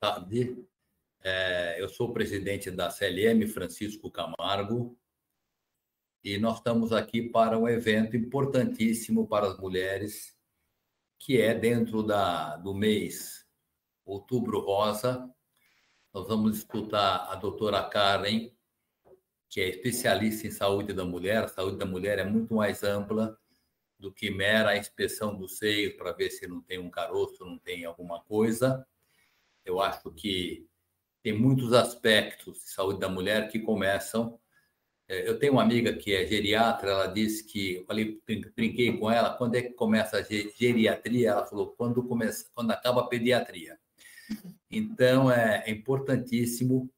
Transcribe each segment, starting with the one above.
tarde. Eu sou o presidente da CLM, Francisco Camargo, e nós estamos aqui para um evento importantíssimo para as mulheres, que é dentro do mês Outubro Rosa. Nós vamos escutar a doutora Karen, que é especialista em saúde da mulher. A saúde da mulher é muito mais ampla do que mera inspeção do seio para ver se não tem um caroço, não tem alguma coisa. Eu acho que tem muitos aspectos de saúde da mulher que começam. Eu tenho uma amiga que é geriatra, ela disse que, eu falei, brinquei com ela, quando é que começa a geriatria? Ela falou, quando acaba a pediatria. Então, é importantíssimo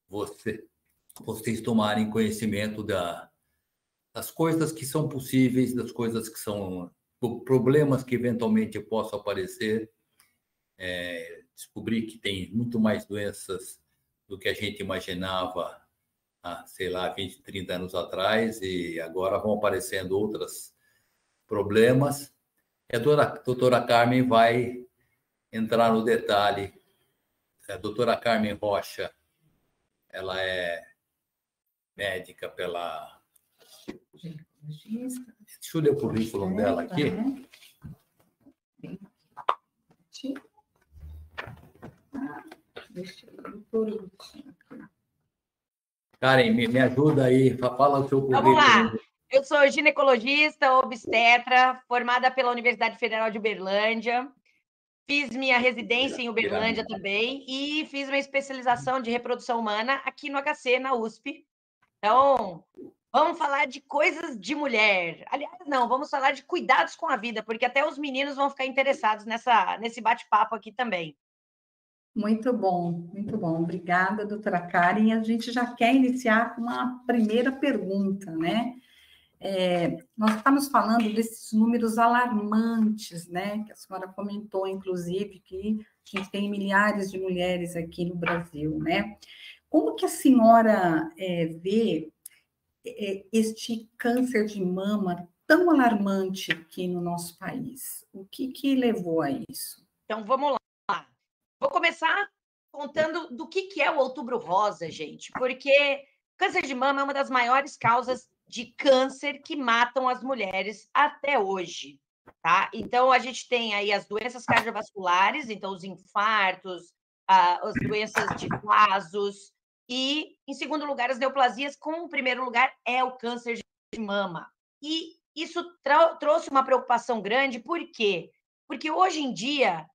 vocês tomarem conhecimento das coisas que são possíveis, das coisas que são problemas que eventualmente possam aparecer. Descobri que tem muito mais doenças do que a gente imaginava há, sei lá, 20, 30 anos atrás, e agora vão aparecendo outros problemas. A doutora Carmen vai entrar no detalhe. A doutora Carmen Rocha, ela é médica pela... Deixa eu ler o currículo dela aqui. Deixa eu ver por último. Karen, me ajuda aí, fala o seu currículo. Vamos lá. Eu sou ginecologista, obstetra, formada pela Universidade Federal de Uberlândia. Fiz minha residência em Uberlândia também e fiz uma especialização de reprodução humana aqui no HC, na USP. Então, vamos falar de coisas de mulher. Aliás, não, vamos falar de cuidados com a vida, porque até os meninos vão ficar interessados nesse bate-papo aqui também. Muito bom, muito bom. Obrigada, doutora Karen. A gente já quer iniciar com uma primeira pergunta, né? Nós estamos falando desses números alarmantes, né? Que a senhora comentou, inclusive, que a gente tem milhares de mulheres aqui no Brasil, né? Como que a senhora vê este câncer de mama tão alarmante aqui no nosso país? O que levou a isso? Então, vamos lá. Vou começar contando do que é o Outubro Rosa, gente, porque câncer de mama é uma das maiores causas de câncer que matam as mulheres até hoje, tá? Então, a gente tem aí as doenças cardiovasculares, então os infartos, as doenças de vasos e, em segundo lugar, as neoplasias, com o primeiro lugar é o câncer de mama. E isso trouxe uma preocupação grande, por quê? Porque hoje em dia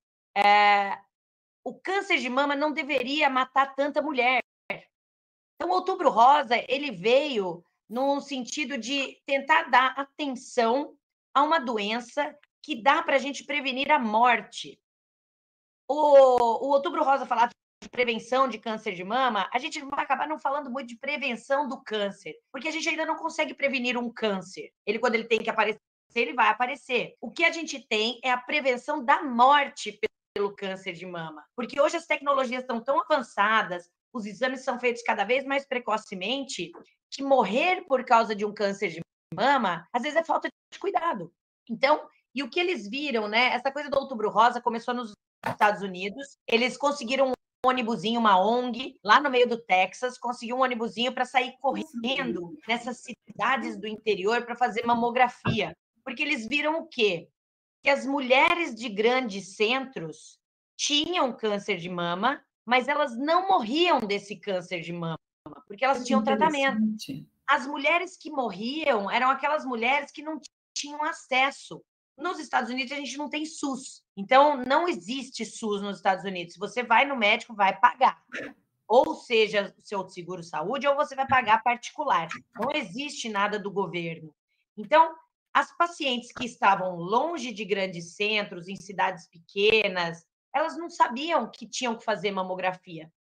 o câncer de mama não deveria matar tanta mulher. Então, o Outubro Rosa, ele veio no sentido de tentar dar atenção a uma doença que dá para a gente prevenir a morte. O Outubro Rosa falar de prevenção de câncer de mama, a gente vai acabar não falando muito de prevenção do câncer, porque a gente ainda não consegue prevenir um câncer. Quando ele tem que aparecer, ele vai aparecer. O que a gente tem é a prevenção da morte pelo câncer de mama, porque hoje as tecnologias estão tão avançadas, os exames são feitos cada vez mais precocemente, que morrer por causa de um câncer de mama, às vezes é falta de cuidado. Então, e o que eles viram, né? Essa coisa do Outubro Rosa começou nos Estados Unidos, eles conseguiram um ônibusinho, uma ONG, lá no meio do Texas, conseguiu um ônibusinho para sair correndo nessas cidades do interior para fazer mamografia, porque eles viram o quê? Que as mulheres de grandes centros tinham câncer de mama, mas elas não morriam desse câncer de mama, porque elas tinham tratamento. As mulheres que morriam eram aquelas mulheres que não tinham acesso. Nos Estados Unidos, a gente não tem SUS. Então, não existe SUS nos Estados Unidos. Se você vai no médico, vai pagar. Ou seja, o seu seguro-saúde, ou você vai pagar particular. Não existe nada do governo. Então, as pacientes que estavam longe de grandes centros, em cidades pequenas, elas não sabiam que tinham que fazer mamografia.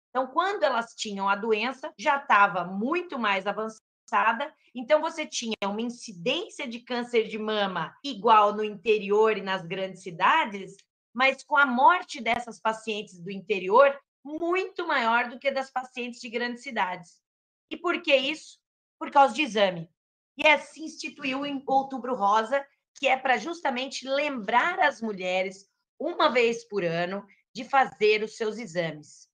Então, quando elas tinham a doença, já estava muito mais avançada, então você tinha uma incidência de câncer de mama igual no interior e nas grandes cidades, mas com a morte dessas pacientes do interior muito maior do que das pacientes de grandes cidades. E por que isso? Por causa de exame. E assim instituiu em Outubro Rosa, que é para justamente lembrar as mulheres, uma vez por ano, de fazer os seus exames.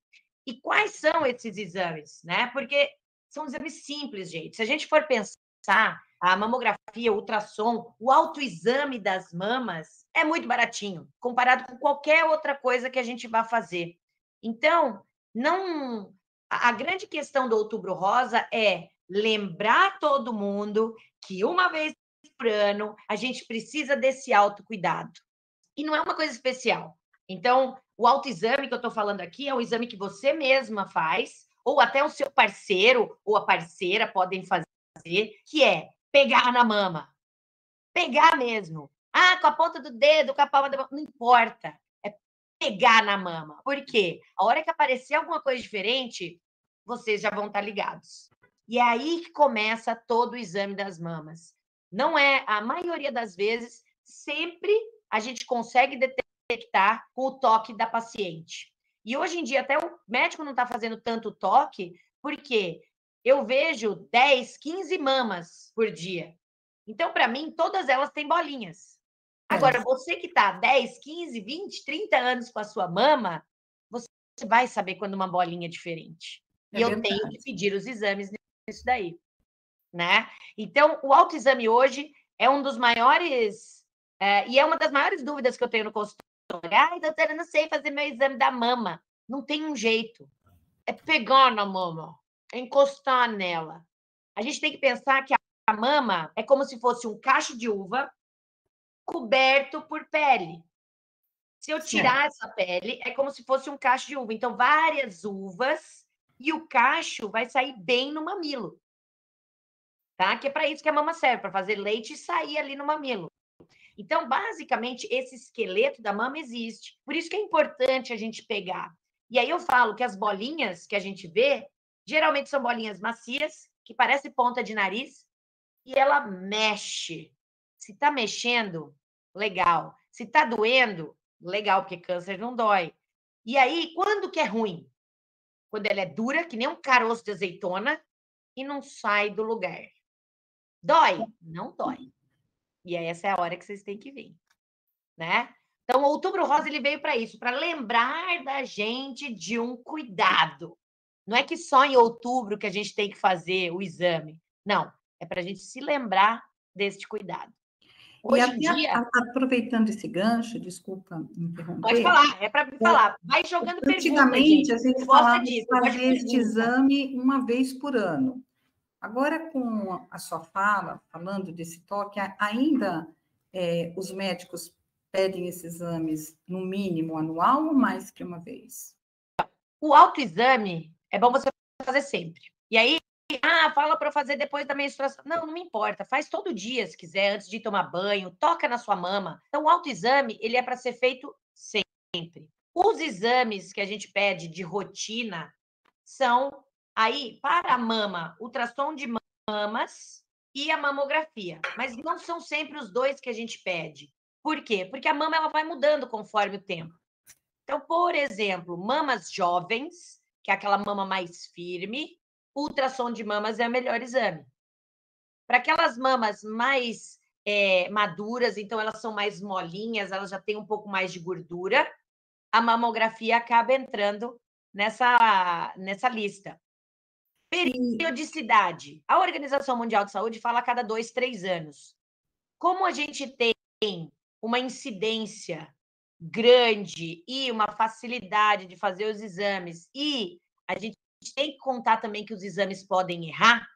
E quais são esses exames, né? Porque são exames simples, gente. Se a gente for pensar, a mamografia, o ultrassom, o autoexame das mamas é muito baratinho, comparado com qualquer outra coisa que a gente vá fazer. Então, não... A grande questão do Outubro Rosa é lembrar todo mundo que uma vez por ano a gente precisa desse autocuidado. E não é uma coisa especial. Então, o autoexame que eu estou falando aqui é um exame que você mesma faz, ou até o seu parceiro ou a parceira podem fazer, que é pegar na mama. Pegar mesmo. Ah, com a ponta do dedo, com a palma da mão, não importa. É pegar na mama. Por quê? A hora que aparecer alguma coisa diferente, vocês já vão estar ligados. E é aí que começa todo o exame das mamas. Não é, a maioria das vezes, sempre a gente consegue detectar com o toque da paciente. E hoje em dia, até o médico não está fazendo tanto toque, porque eu vejo 10, 15 mamas por dia. Então, para mim, todas elas têm bolinhas. Agora, você que está 10, 15, 20, 30 anos com a sua mama, você vai saber quando uma bolinha é diferente. E eu tenho que pedir os exames nisso daí, né? Então, o autoexame hoje é um dos maiores... e é uma das maiores dúvidas que eu tenho no consultório. Ai, doutora, não sei fazer meu exame da mama. Não tem um jeito. É pegar na mama, é encostar nela. A gente tem que pensar que a mama é como se fosse um cacho de uva coberto por pele. Se eu tirar essa pele, é como se fosse um cacho de uva. Então, várias uvas e o cacho vai sair bem no mamilo. Tá? Que é para isso que a mama serve, para fazer leite e sair ali no mamilo. Então, basicamente, esse esqueleto da mama existe. Por isso que é importante a gente pegar. E aí eu falo que as bolinhas que a gente vê, geralmente são bolinhas macias, que parecem ponta de nariz, e ela mexe. Se está mexendo, legal. Se está doendo, legal, porque câncer não dói. E aí, quando que é ruim? Quando ela é dura, que nem um caroço de azeitona, e não sai do lugar. Dói? Não dói. E essa é a hora que vocês têm que vir, né? Então, o Outubro Rosa ele veio para isso, para lembrar da gente de um cuidado. Não é que só em outubro que a gente tem que fazer o exame. Não, é para a gente se lembrar deste cuidado. Hoje em dia... Aproveitando esse gancho, desculpa interromper. Pode falar, é para me falar. Vai jogando perguntas, gente. Antigamente, a gente falava de fazer este exame uma vez por ano. Agora, com a sua fala, falando desse toque, ainda os médicos pedem esses exames, no mínimo, anual ou mais que uma vez? O autoexame é bom você fazer sempre. E aí, fala para fazer depois da menstruação. Não me importa. Faz todo dia, se quiser, antes de tomar banho. Toca na sua mama. Então, o autoexame, ele é para ser feito sempre. Os exames que a gente pede de rotina são, aí, para a mama, ultrassom de mamas e a mamografia. Mas não são sempre os dois que a gente pede. Por quê? Porque a mama ela vai mudando conforme o tempo. Então, por exemplo, mamas jovens, que é aquela mama mais firme, ultrassom de mamas é o melhor exame. Para aquelas mamas mais maduras, então elas são mais molinhas, elas já têm um pouco mais de gordura, a mamografia acaba entrando nessa lista. Periodicidade. A Organização Mundial de Saúde fala a cada 2, 3 anos. Como a gente tem uma incidência grande e uma facilidade de fazer os exames, e a gente tem que contar também que os exames podem errar,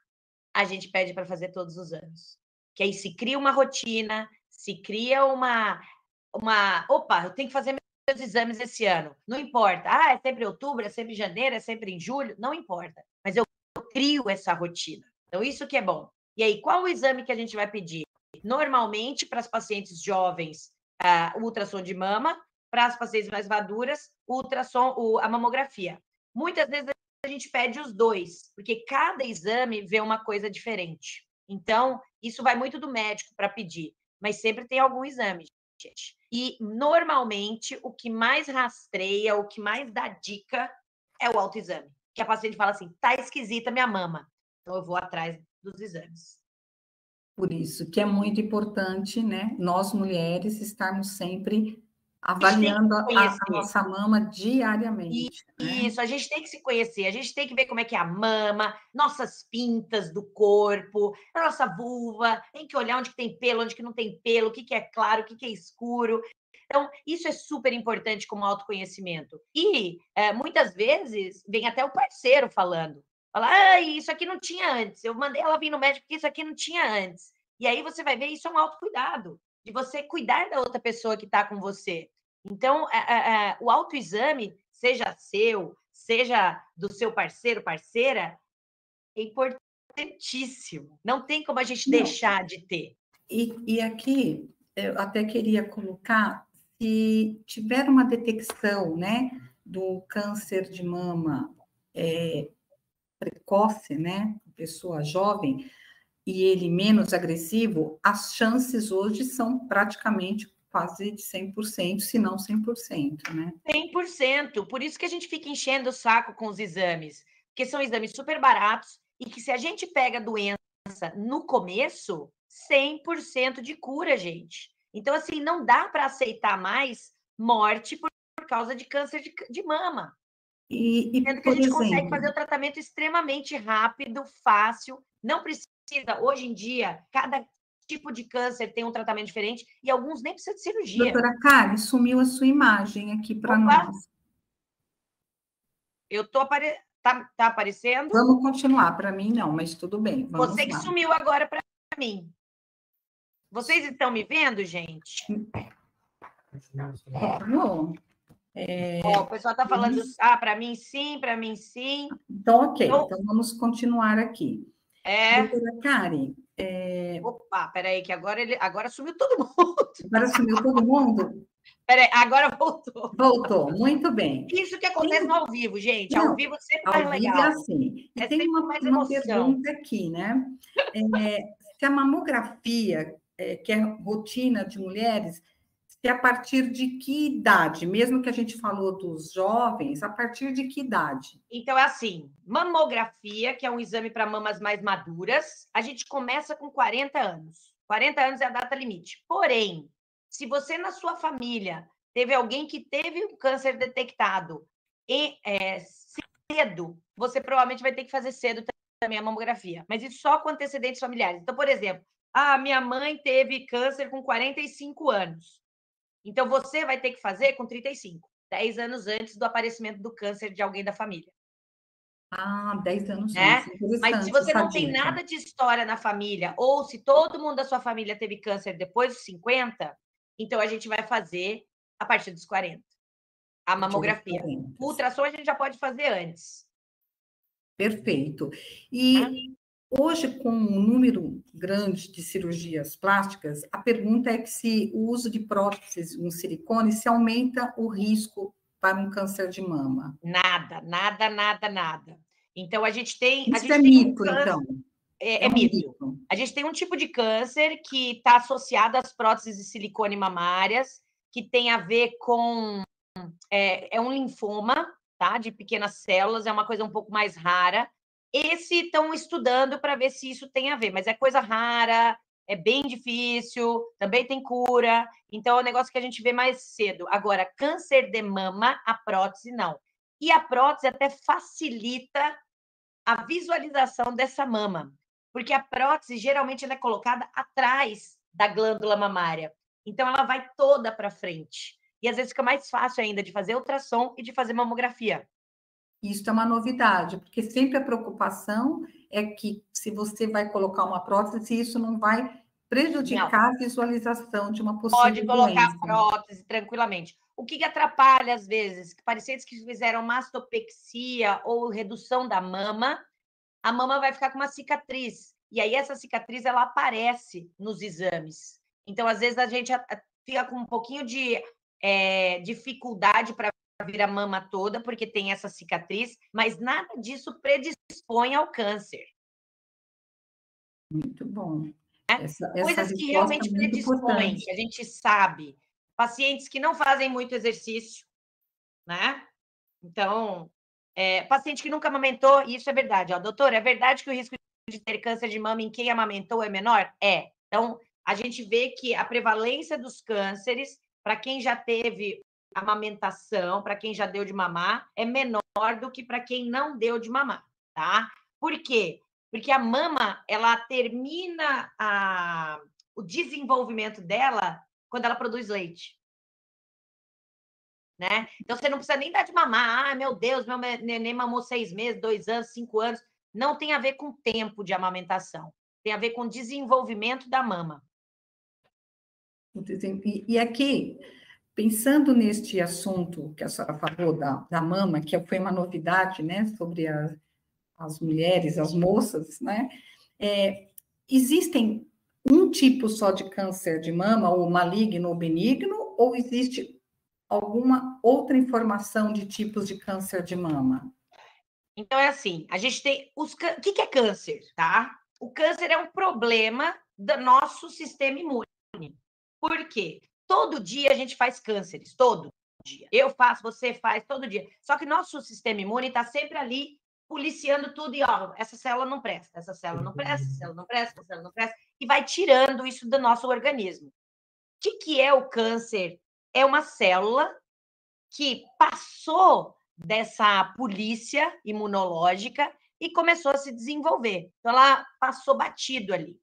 a gente pede para fazer todos os anos. Que aí se cria uma rotina, se cria uma... Opa, eu tenho que fazer meus exames esse ano. Não importa. É sempre em outubro, é sempre em janeiro, é sempre em julho, não importa. Mas eu crio essa rotina. Então, isso que é bom. E aí, qual o exame que a gente vai pedir? Normalmente, para as pacientes jovens, o ultrassom de mama, para as pacientes mais maduras, a mamografia. Muitas vezes a gente pede os dois, porque cada exame vê uma coisa diferente. Então, isso vai muito do médico para pedir, mas sempre tem algum exame, gente. E, normalmente, o que mais rastreia, o que mais dá dica é o autoexame. Que a paciente fala assim, tá esquisita minha mama. Então, eu vou atrás dos exames. Por isso que é muito importante, né, nós mulheres estarmos sempre Avaliando a nossa mama diariamente. Isso, a gente tem que se conhecer, a gente tem que ver como é que é a mama, nossas pintas do corpo, a nossa vulva, tem que olhar onde que tem pelo, onde que não tem pelo, o que que é claro, o que que é escuro. Então, isso é super importante como autoconhecimento. E, muitas vezes, vem até o parceiro falando. Fala, isso aqui não tinha antes. Eu mandei ela vir no médico porque isso aqui não tinha antes. E aí você vai ver, isso é um autocuidado, de você cuidar da outra pessoa que está com você. Então, o autoexame, seja seu, seja do seu parceiro, parceira, é importantíssimo. Não tem como a gente deixar de ter. E aqui, eu até queria colocar, se tiver uma detecção, né, do câncer de mama precoce, né, pessoa jovem, e ele menos agressivo, as chances hoje são praticamente quase de 100%, se não 100%, né? 100%. Por isso que a gente fica enchendo o saco com os exames, porque são exames super baratos e que se a gente pega a doença no começo, 100% de cura, gente. Então, assim, não dá para aceitar mais morte por causa de câncer de mama. Sendo que a gente consegue fazer o tratamento extremamente rápido, fácil, não precisa, hoje em dia, cada tipo de câncer tem um tratamento diferente e alguns nem precisam de cirurgia. Doutora Karen, sumiu a sua imagem aqui para nós. Eu tô tá aparecendo? Vamos continuar, para mim não, mas tudo bem. Vamos Você que lá. sumiu agora para mim. Vocês estão me vendo, gente? O pessoal está falando, para mim sim, para mim sim. Então, ok. Então, vamos continuar aqui. Doutora Karen. Opa, peraí, que agora sumiu todo mundo. Agora sumiu todo mundo? Peraí, agora voltou. Voltou, muito bem. Isso que acontece no ao vivo, gente. Ao vivo sempre mais legal. Ao vivo é assim. E tem uma pergunta aqui, né? Se a mamografia, que é rotina de mulheres, se a partir de que idade? Mesmo que a gente falou dos jovens, a partir de que idade? Então, é assim, mamografia, que é um exame para mamas mais maduras, a gente começa com 40 anos. 40 anos é a data limite. Porém, se você na sua família teve alguém que teve um câncer detectado cedo, você provavelmente vai ter que fazer cedo também a mamografia. Mas isso só com antecedentes familiares. Então, por exemplo, minha mãe teve câncer com 45 anos. Então, você vai ter que fazer com 35, 10 anos antes do aparecimento do câncer de alguém da família. 10 anos antes. Mas se você não tem nada de história na família, ou se todo mundo da sua família teve câncer depois dos 50, então a gente vai fazer a partir dos 40. A mamografia. O ultrassom a gente já pode fazer antes. Perfeito. E hoje, com um número grande de cirurgias plásticas, a pergunta é que se o uso de próteses, um silicone, se aumenta o risco para um câncer de mama. Nada. Então, a gente tem... Isso é mito, então? É mito. A gente tem um tipo de câncer que está associado às próteses de silicone mamárias, que tem a ver com... É um linfoma, tá? De pequenas células, é uma coisa um pouco mais rara. Esse estão estudando para ver se isso tem a ver, mas é coisa rara, é bem difícil, também tem cura, então é um negócio que a gente vê mais cedo. Agora, câncer de mama, a prótese não. E a prótese até facilita a visualização dessa mama, porque a prótese geralmente ela é colocada atrás da glândula mamária, então ela vai toda para frente. E às vezes fica mais fácil ainda de fazer ultrassom e de fazer mamografia. Isso é uma novidade, porque sempre a preocupação é que se você vai colocar uma prótese, isso não vai prejudicar a visualização de uma possível Pode colocar doença. prótese tranquilamente. O que atrapalha, às vezes, pacientes que fizeram mastopexia ou redução da mama, a mama vai ficar com uma cicatriz. E aí essa cicatriz, ela aparece nos exames. Então, às vezes, a gente fica com um pouquinho de dificuldade para vir a mama toda, porque tem essa cicatriz, mas nada disso predispõe ao câncer. Muito bom. Coisas que realmente predispõem, que a gente sabe. Pacientes que não fazem muito exercício, né? Então, paciente que nunca amamentou, e isso é verdade. Doutora, é verdade que o risco de ter câncer de mama em quem amamentou é menor? É. Então, a gente vê que a prevalência dos cânceres para quem já teve amamentação, para quem já deu de mamar, é menor do que para quem não deu de mamar, tá? Por quê? Porque a mama, ela termina o desenvolvimento dela quando ela produz leite. Né? Então, você não precisa nem dar de mamar. Ah, meu Deus, meu neném mamou 6 meses, 2 anos, 5 anos. Não tem a ver com tempo de amamentação. Tem a ver com desenvolvimento da mama. E aqui, pensando neste assunto que a senhora falou da mama, que foi uma novidade, né, sobre as mulheres, as moças, né, existem um tipo só de câncer de mama, ou maligno ou benigno, ou existe alguma outra informação de tipos de câncer de mama? Então, é assim, a gente tem... O que é câncer, tá? O câncer é um problema do nosso sistema imune. Por quê? Todo dia a gente faz cânceres, todo dia. Eu faço, você faz, todo dia. Só que nosso sistema imune está sempre ali policiando tudo e, ó, essa célula não presta, essa célula não presta, essa célula não presta, essa célula não presta, e vai tirando isso do nosso organismo. O que é o câncer? É uma célula que passou dessa polícia imunológica e começou a se desenvolver. Então, ela passou batido ali.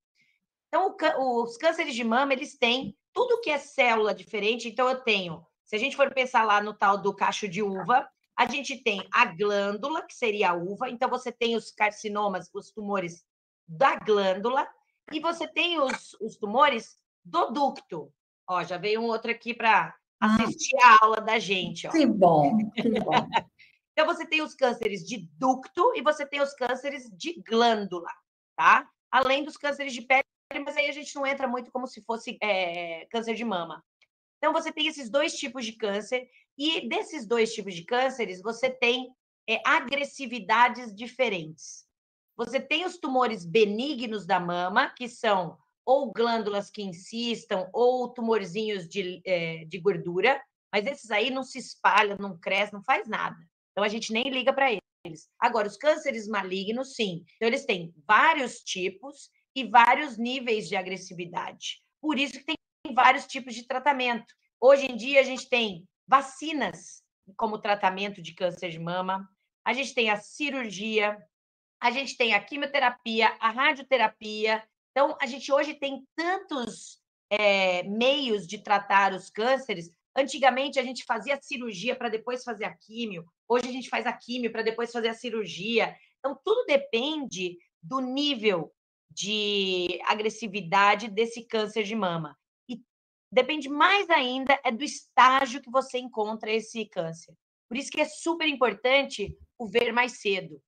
Então, os cânceres de mama, eles têm tudo que é célula diferente. Então, eu tenho, se a gente for pensar lá no tal do cacho de uva, a gente tem a glândula, que seria a uva. Então, você tem os carcinomas, os tumores da glândula, e você tem os tumores do ducto. Ó, já veio um outro aqui para assistir a aula da gente. Ó. Que bom, que bom. Então, você tem os cânceres de ducto e você tem os cânceres de glândula, tá? Além dos cânceres de pele, mas aí a gente não entra muito como se fosse câncer de mama. Então, você tem esses dois tipos de câncer, e desses dois tipos de cânceres, você tem agressividades diferentes. Você tem os tumores benignos da mama, que são ou glândulas que insistam, ou tumorzinhos de gordura, mas esses aí não se espalham, não crescem, não faz nada. Então, a gente nem liga para eles. Agora, os cânceres malignos, sim. Então, eles têm vários tipos e vários níveis de agressividade. Por isso que tem vários tipos de tratamento. Hoje em dia, a gente tem vacinas como tratamento de câncer de mama, a gente tem a cirurgia, a gente tem a quimioterapia, a radioterapia. Então, a gente hoje tem tantos meios de tratar os cânceres. Antigamente, a gente fazia cirurgia para depois fazer a químio. Hoje, a gente faz a químio para depois fazer a cirurgia. Então, tudo depende do nível de agressividade desse câncer de mama. E depende mais ainda do estágio que você encontra esse câncer. Por isso que é super importante o ver mais cedo.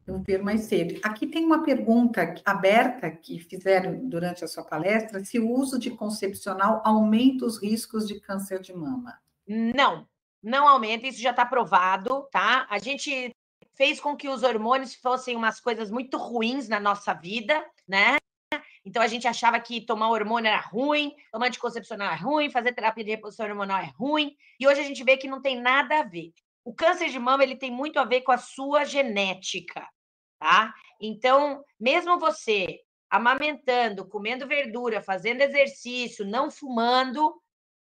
Eu ver mais cedo. Aqui tem uma pergunta aberta que fizeram durante a sua palestra, se o uso de concepcional aumenta os riscos de câncer de mama. Não, não aumenta, isso já está provado, tá? A gente fez com que os hormônios fossem umas coisas muito ruins na nossa vida, né? Então, a gente achava que tomar hormônio era ruim, tomar anticoncepcional é ruim, fazer terapia de reposição hormonal é ruim, e hoje a gente vê que não tem nada a ver. O câncer de mama, ele tem muito a ver com a sua genética, tá? Então, mesmo você amamentando, comendo verdura, fazendo exercício, não fumando,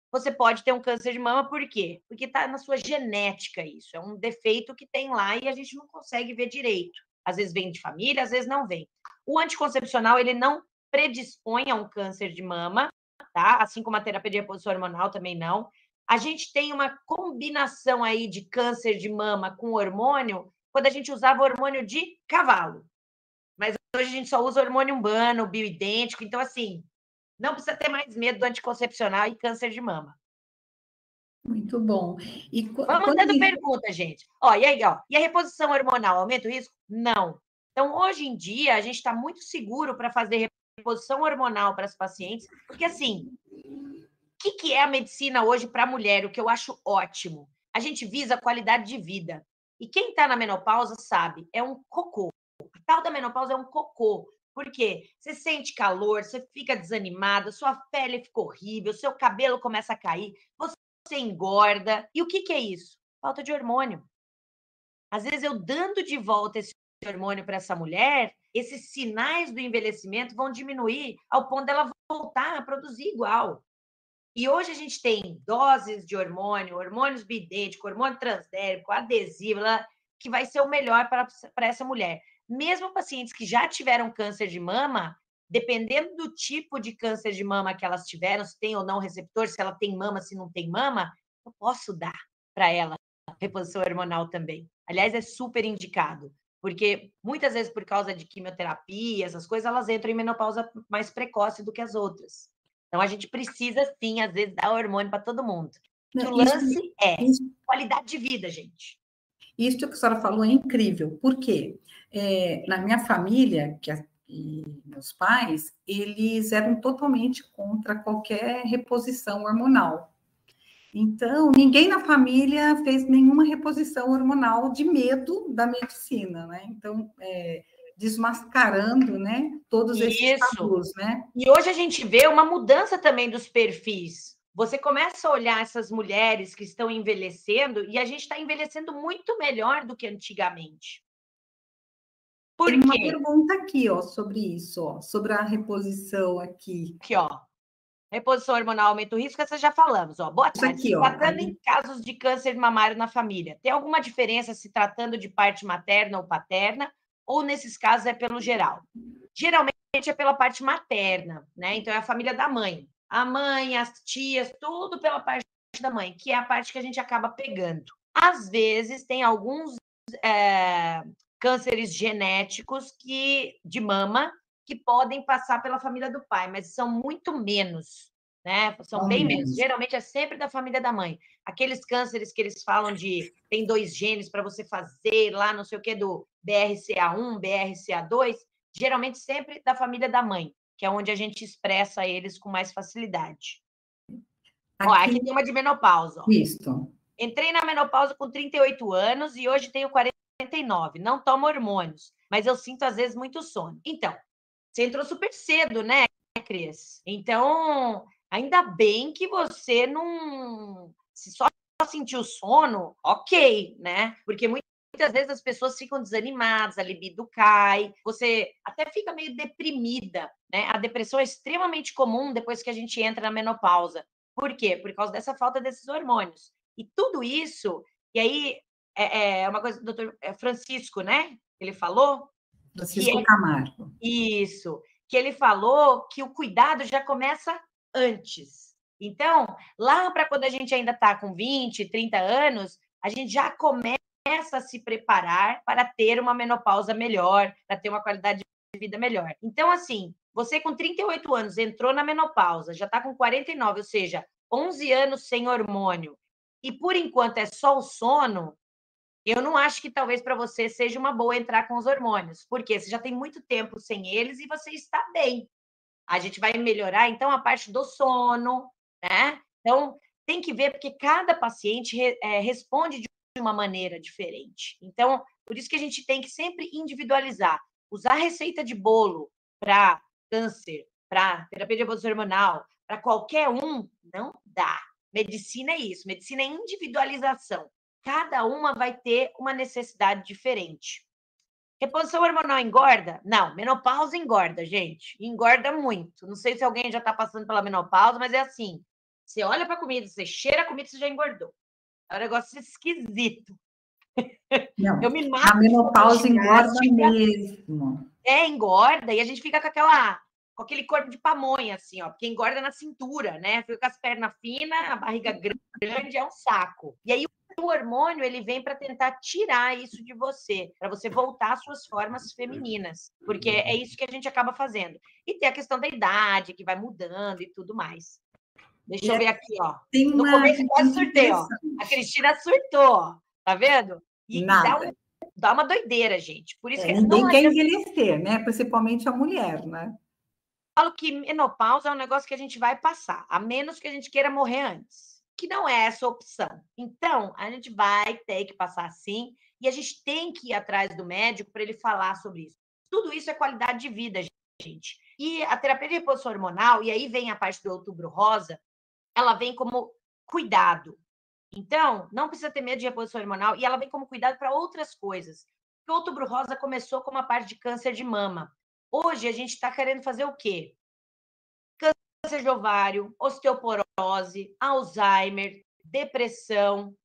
você pode ter um câncer de mama, por quê? Porque está na sua genética isso, é um defeito que tem lá e a gente não consegue ver direito. Às vezes vem de família, às vezes não vem. O anticoncepcional, ele não predispõe a um câncer de mama, tá? Assim como a terapia de reposição hormonal também não. A gente tem uma combinação aí de câncer de mama com hormônio quando a gente usava hormônio de cavalo. Mas hoje a gente só usa hormônio humano, bioidêntico, então assim, não precisa ter mais medo do anticoncepcional e câncer de mama. Muito bom. E vamos mandando pergunta, gente. Ó, e aí, ó, e a reposição hormonal aumenta o risco? Não. Então, hoje em dia, a gente está muito seguro para fazer reposição hormonal para as pacientes, porque assim, o que é a medicina hoje para a mulher? O que eu acho ótimo. A gente visa a qualidade de vida. E quem está na menopausa sabe, é um cocô. A tal da menopausa é um cocô. Por quê? Você sente calor, você fica desanimada, sua pele fica horrível, seu cabelo começa a cair, você engorda. E o que é isso? Falta de hormônio. Às vezes, eu dando de volta esse hormônio para essa mulher, esses sinais do envelhecimento vão diminuir ao ponto dela voltar a produzir igual. E hoje a gente tem doses de hormônio, hormônios bioidênticos, hormônio transdérmico, adesivo, que vai ser o melhor para essa mulher. Mesmo pacientes que já tiveram câncer de mama, dependendo do tipo de câncer de mama que elas tiveram, se tem ou não receptor, se ela tem mama, se não tem mama, eu posso dar para ela reposição hormonal também. Aliás, é super indicado, porque muitas vezes por causa de quimioterapia, essas coisas, elas entram em menopausa mais precoce do que as outras. Então, a gente precisa, sim, às vezes, dar hormônio para todo mundo. Que o lance é qualidade de vida, gente. Isso que a senhora falou é incrível. Por quê? Na minha família, e meus pais, eles eram totalmente contra qualquer reposição hormonal. Então, ninguém na família fez nenhuma reposição hormonal de medo da medicina, né? Então, desmascarando, né, todos esses tabus, né? E hoje a gente vê uma mudança também dos perfis. Você começa a olhar essas mulheres que estão envelhecendo e a gente está envelhecendo muito melhor do que antigamente. Por quê? Tem uma pergunta aqui, ó, sobre isso, ó, sobre a reposição aqui. Aqui, ó. Reposição hormonal aumenta o risco, essa já falamos, ó. Boa tarde. Aqui, ó, tratando em casos de câncer mamário na família, tem alguma diferença se tratando de parte materna ou paterna, ou nesses casos é pelo geral? Geralmente é pela parte materna, né? Então é a família da mãe. A mãe, as tias, tudo pela parte da mãe, que é a parte que a gente acaba pegando. Às vezes tem alguns cânceres genéticos de mama que podem passar pela família do pai, mas são muito menos, né? São bem menos. Geralmente é sempre da família da mãe. Aqueles cânceres que eles falam de tem 2 genes para você fazer lá, não sei o que, do BRCA1, BRCA2, geralmente sempre da família da mãe, que é onde a gente expressa eles com mais facilidade. Aqui tem uma de menopausa. Ó. Isso. Entrei na menopausa com 38 anos e hoje tenho 49. Não tomo hormônios, mas eu sinto às vezes muito sono. Então, você entrou super cedo, né, Cris? Então, ainda bem que você não... Se só sentiu sono, ok, né? Porque muitas vezes as pessoas ficam desanimadas, a libido cai, você até fica meio deprimida, né? A depressão é extremamente comum depois que a gente entra na menopausa. Por quê? Por causa dessa falta desses hormônios. E tudo isso, e aí é uma coisa do doutor Francisco, né? Ele falou... Francisco Camargo. Isso, que ele falou que o cuidado já começa antes. Então, lá para quando a gente ainda está com 20, 30 anos, a gente já começa a se preparar para ter uma menopausa melhor, para ter uma qualidade de vida melhor. Então, assim, você com 38 anos entrou na menopausa, já está com 49, ou seja, 11 anos sem hormônio, e por enquanto é só o sono, eu não acho que talvez para você seja uma boa entrar com os hormônios, porque você já tem muito tempo sem eles e você está bem. A gente vai melhorar, então, a parte do sono, né? Então, tem que ver, porque cada paciente responde de uma maneira diferente. Então, por isso que a gente tem que sempre individualizar. Usar receita de bolo para câncer, para terapia de reposição hormonal, para qualquer um, não dá. Medicina é isso, medicina é individualização. Cada uma vai ter uma necessidade diferente. Reposição hormonal engorda? Não, menopausa engorda, gente. Engorda muito. Não sei se alguém já está passando pela menopausa, mas é assim. Você olha para a comida, você cheira a comida, você já engordou. É um negócio esquisito. Não, eu me mato. A menopausa engorda mesmo. Engorda. E a gente fica com aquele corpo de pamonha, assim, ó. Porque engorda na cintura, né? Fica com as pernas finas, a barriga grande, é um saco. E aí o hormônio, ele vem para tentar tirar isso de você, para você voltar às suas formas femininas, porque é isso que a gente acaba fazendo. E tem a questão da idade, que vai mudando e tudo mais. Deixa eu ver aqui, ó. No começo eu quase surtei, ó. A Cristina surtou, ó. Tá vendo? E dá uma doideira, gente. Por isso que ninguém quer envelhecer, né? Principalmente a mulher, né? Eu falo que menopausa é um negócio que a gente vai passar, a menos que a gente queira morrer antes. Que não é essa opção. Então, a gente vai ter que passar sim, e a gente tem que ir atrás do médico para ele falar sobre isso. Tudo isso é qualidade de vida, gente. E a terapia de reposição hormonal, e aí vem a parte do Outubro Rosa, ela vem como cuidado. Então, não precisa ter medo de reposição hormonal, e ela vem como cuidado para outras coisas. O Outubro Rosa começou com uma parte de câncer de mama. Hoje, a gente está querendo fazer o quê? Câncer de ovário, osteoporose, osteoporose, Alzheimer, depressão,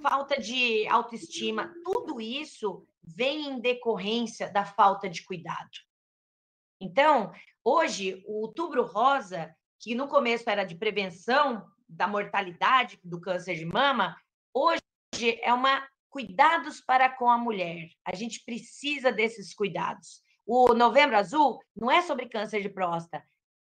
falta de autoestima, tudo isso vem em decorrência da falta de cuidado. Então, hoje, o Outubro Rosa, que no começo era de prevenção da mortalidade do câncer de mama, hoje é cuidados para com a mulher. A gente precisa desses cuidados. O Novembro Azul não é sobre câncer de próstata,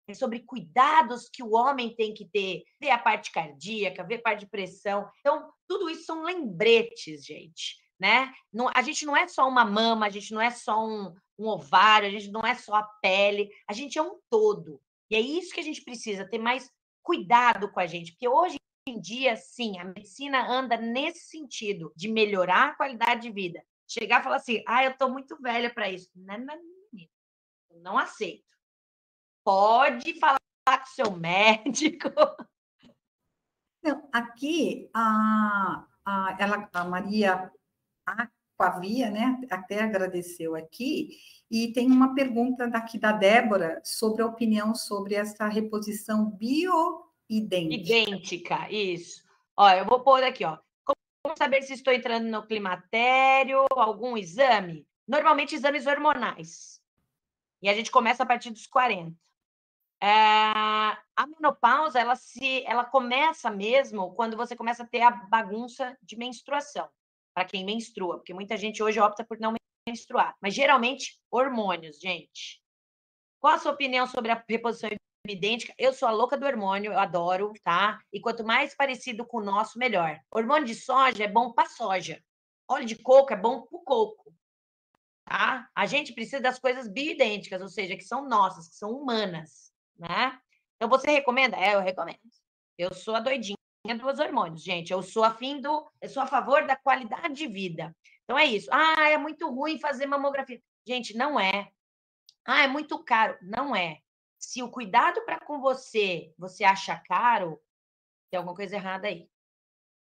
é sobre cuidados que o homem tem que ter, ver a parte cardíaca, ver a parte de pressão. Então, tudo isso são lembretes, gente, né? A gente não é só uma mama, a gente não é só um ovário, a gente não é só a pele, a gente é um todo. E é isso que a gente precisa, ter mais cuidado com a gente, porque hoje em dia, sim, a medicina anda nesse sentido, de melhorar a qualidade de vida. Chegar e falar assim, eu estou muito velha para isso. Não aceito. Pode falar com o seu médico. Não, aqui, a Maria Pavia, né, até agradeceu aqui, e tem uma pergunta daqui da Débora sobre a opinião sobre essa reposição bioidêntica. Idêntica, isso. Ó, eu vou pôr aqui, ó. Como saber se estou entrando no climatério, algum exame? Normalmente exames hormonais. E a gente começa a partir dos 40. A menopausa, ela começa mesmo quando você começa a ter a bagunça de menstruação, para quem menstrua, porque muita gente hoje opta por não menstruar. Mas, geralmente, hormônios, gente. Qual a sua opinião sobre a reposição idêntica? Eu sou a louca do hormônio, eu adoro, tá? E quanto mais parecido com o nosso, melhor. Hormônio de soja é bom para soja. Óleo de coco é bom para o coco. Tá? A gente precisa das coisas bioidênticas, ou seja, que são nossas, que são humanas, né? Então, você recomenda? Eu recomendo. Eu sou a doidinha dos hormônios, gente. Eu sou a favor da qualidade de vida. Então, é isso. É muito ruim fazer mamografia. Gente, não é. É muito caro. Não é. Se o cuidado para com você acha caro, tem alguma coisa errada aí,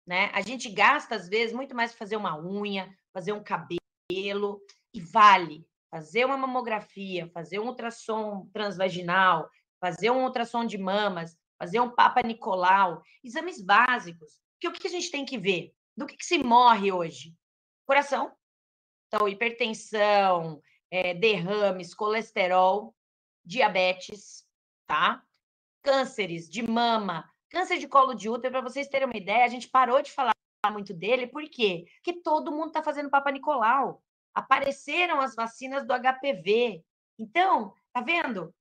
né? A gente gasta, às vezes, muito mais para fazer uma unha, fazer um cabelo, e vale fazer uma mamografia, fazer um ultrassom transvaginal, fazer um ultrassom de mamas, fazer um Papa Nicolau, exames básicos. Porque o que a gente tem que ver? Do que se morre hoje? Coração. Então, hipertensão, derrames, colesterol, diabetes, tá? Cânceres de mama, câncer de colo de útero, para vocês terem uma ideia, a gente parou de falar muito dele, por quê? Porque todo mundo está fazendo Papa Nicolau. Apareceram as vacinas do HPV. Então, tá vendo?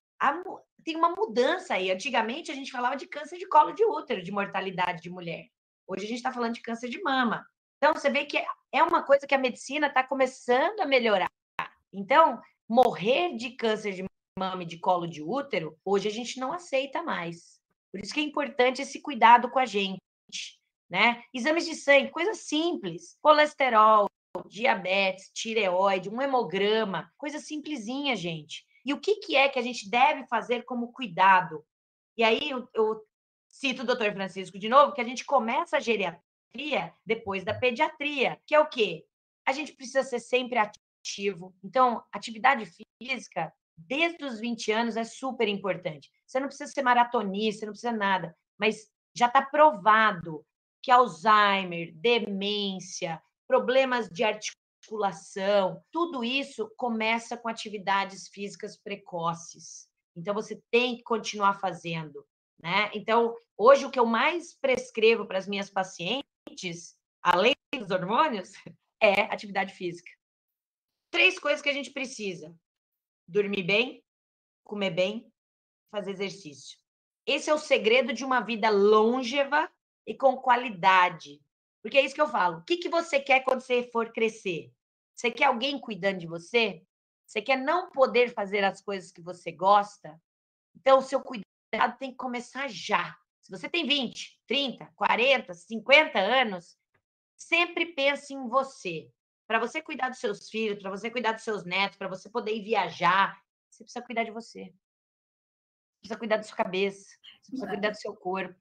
Tem uma mudança aí. Antigamente, a gente falava de câncer de colo de útero, de mortalidade de mulher. Hoje, a gente está falando de câncer de mama. Então, você vê que é uma coisa que a medicina está começando a melhorar. Então, morrer de câncer de mama e de colo de útero, hoje a gente não aceita mais. Por isso que é importante esse cuidado com a gente, né? Exames de sangue, coisa simples. Colesterol, diabetes, tireoide, um hemograma, coisa simplesinha, gente. E o que é que a gente deve fazer como cuidado? E aí eu cito o doutor Francisco de novo, que a gente começa a geriatria depois da pediatria, que é o quê? A gente precisa ser sempre ativo. Então, atividade física, desde os 20 anos, é super importante. Você não precisa ser maratonista, você não precisa nada, mas já está provado que Alzheimer, demência, problemas de articulação, tudo isso começa com atividades físicas precoces. Então, você tem que continuar fazendo, né? Então, hoje, o que eu mais prescrevo para as minhas pacientes, além dos hormônios, é atividade física. 3 coisas que a gente precisa: dormir bem, comer bem, fazer exercício. Esse é o segredo de uma vida longeva e com qualidade. Porque é isso que eu falo. O que você quer quando você for crescer? Você quer alguém cuidando de você? Você quer não poder fazer as coisas que você gosta? Então, o seu cuidado tem que começar já. Se você tem 20, 30, 40, 50 anos, sempre pense em você. Para você cuidar dos seus filhos, para você cuidar dos seus netos, para você poder ir viajar, você precisa cuidar de você. Você precisa cuidar da sua cabeça, você precisa cuidar do seu corpo.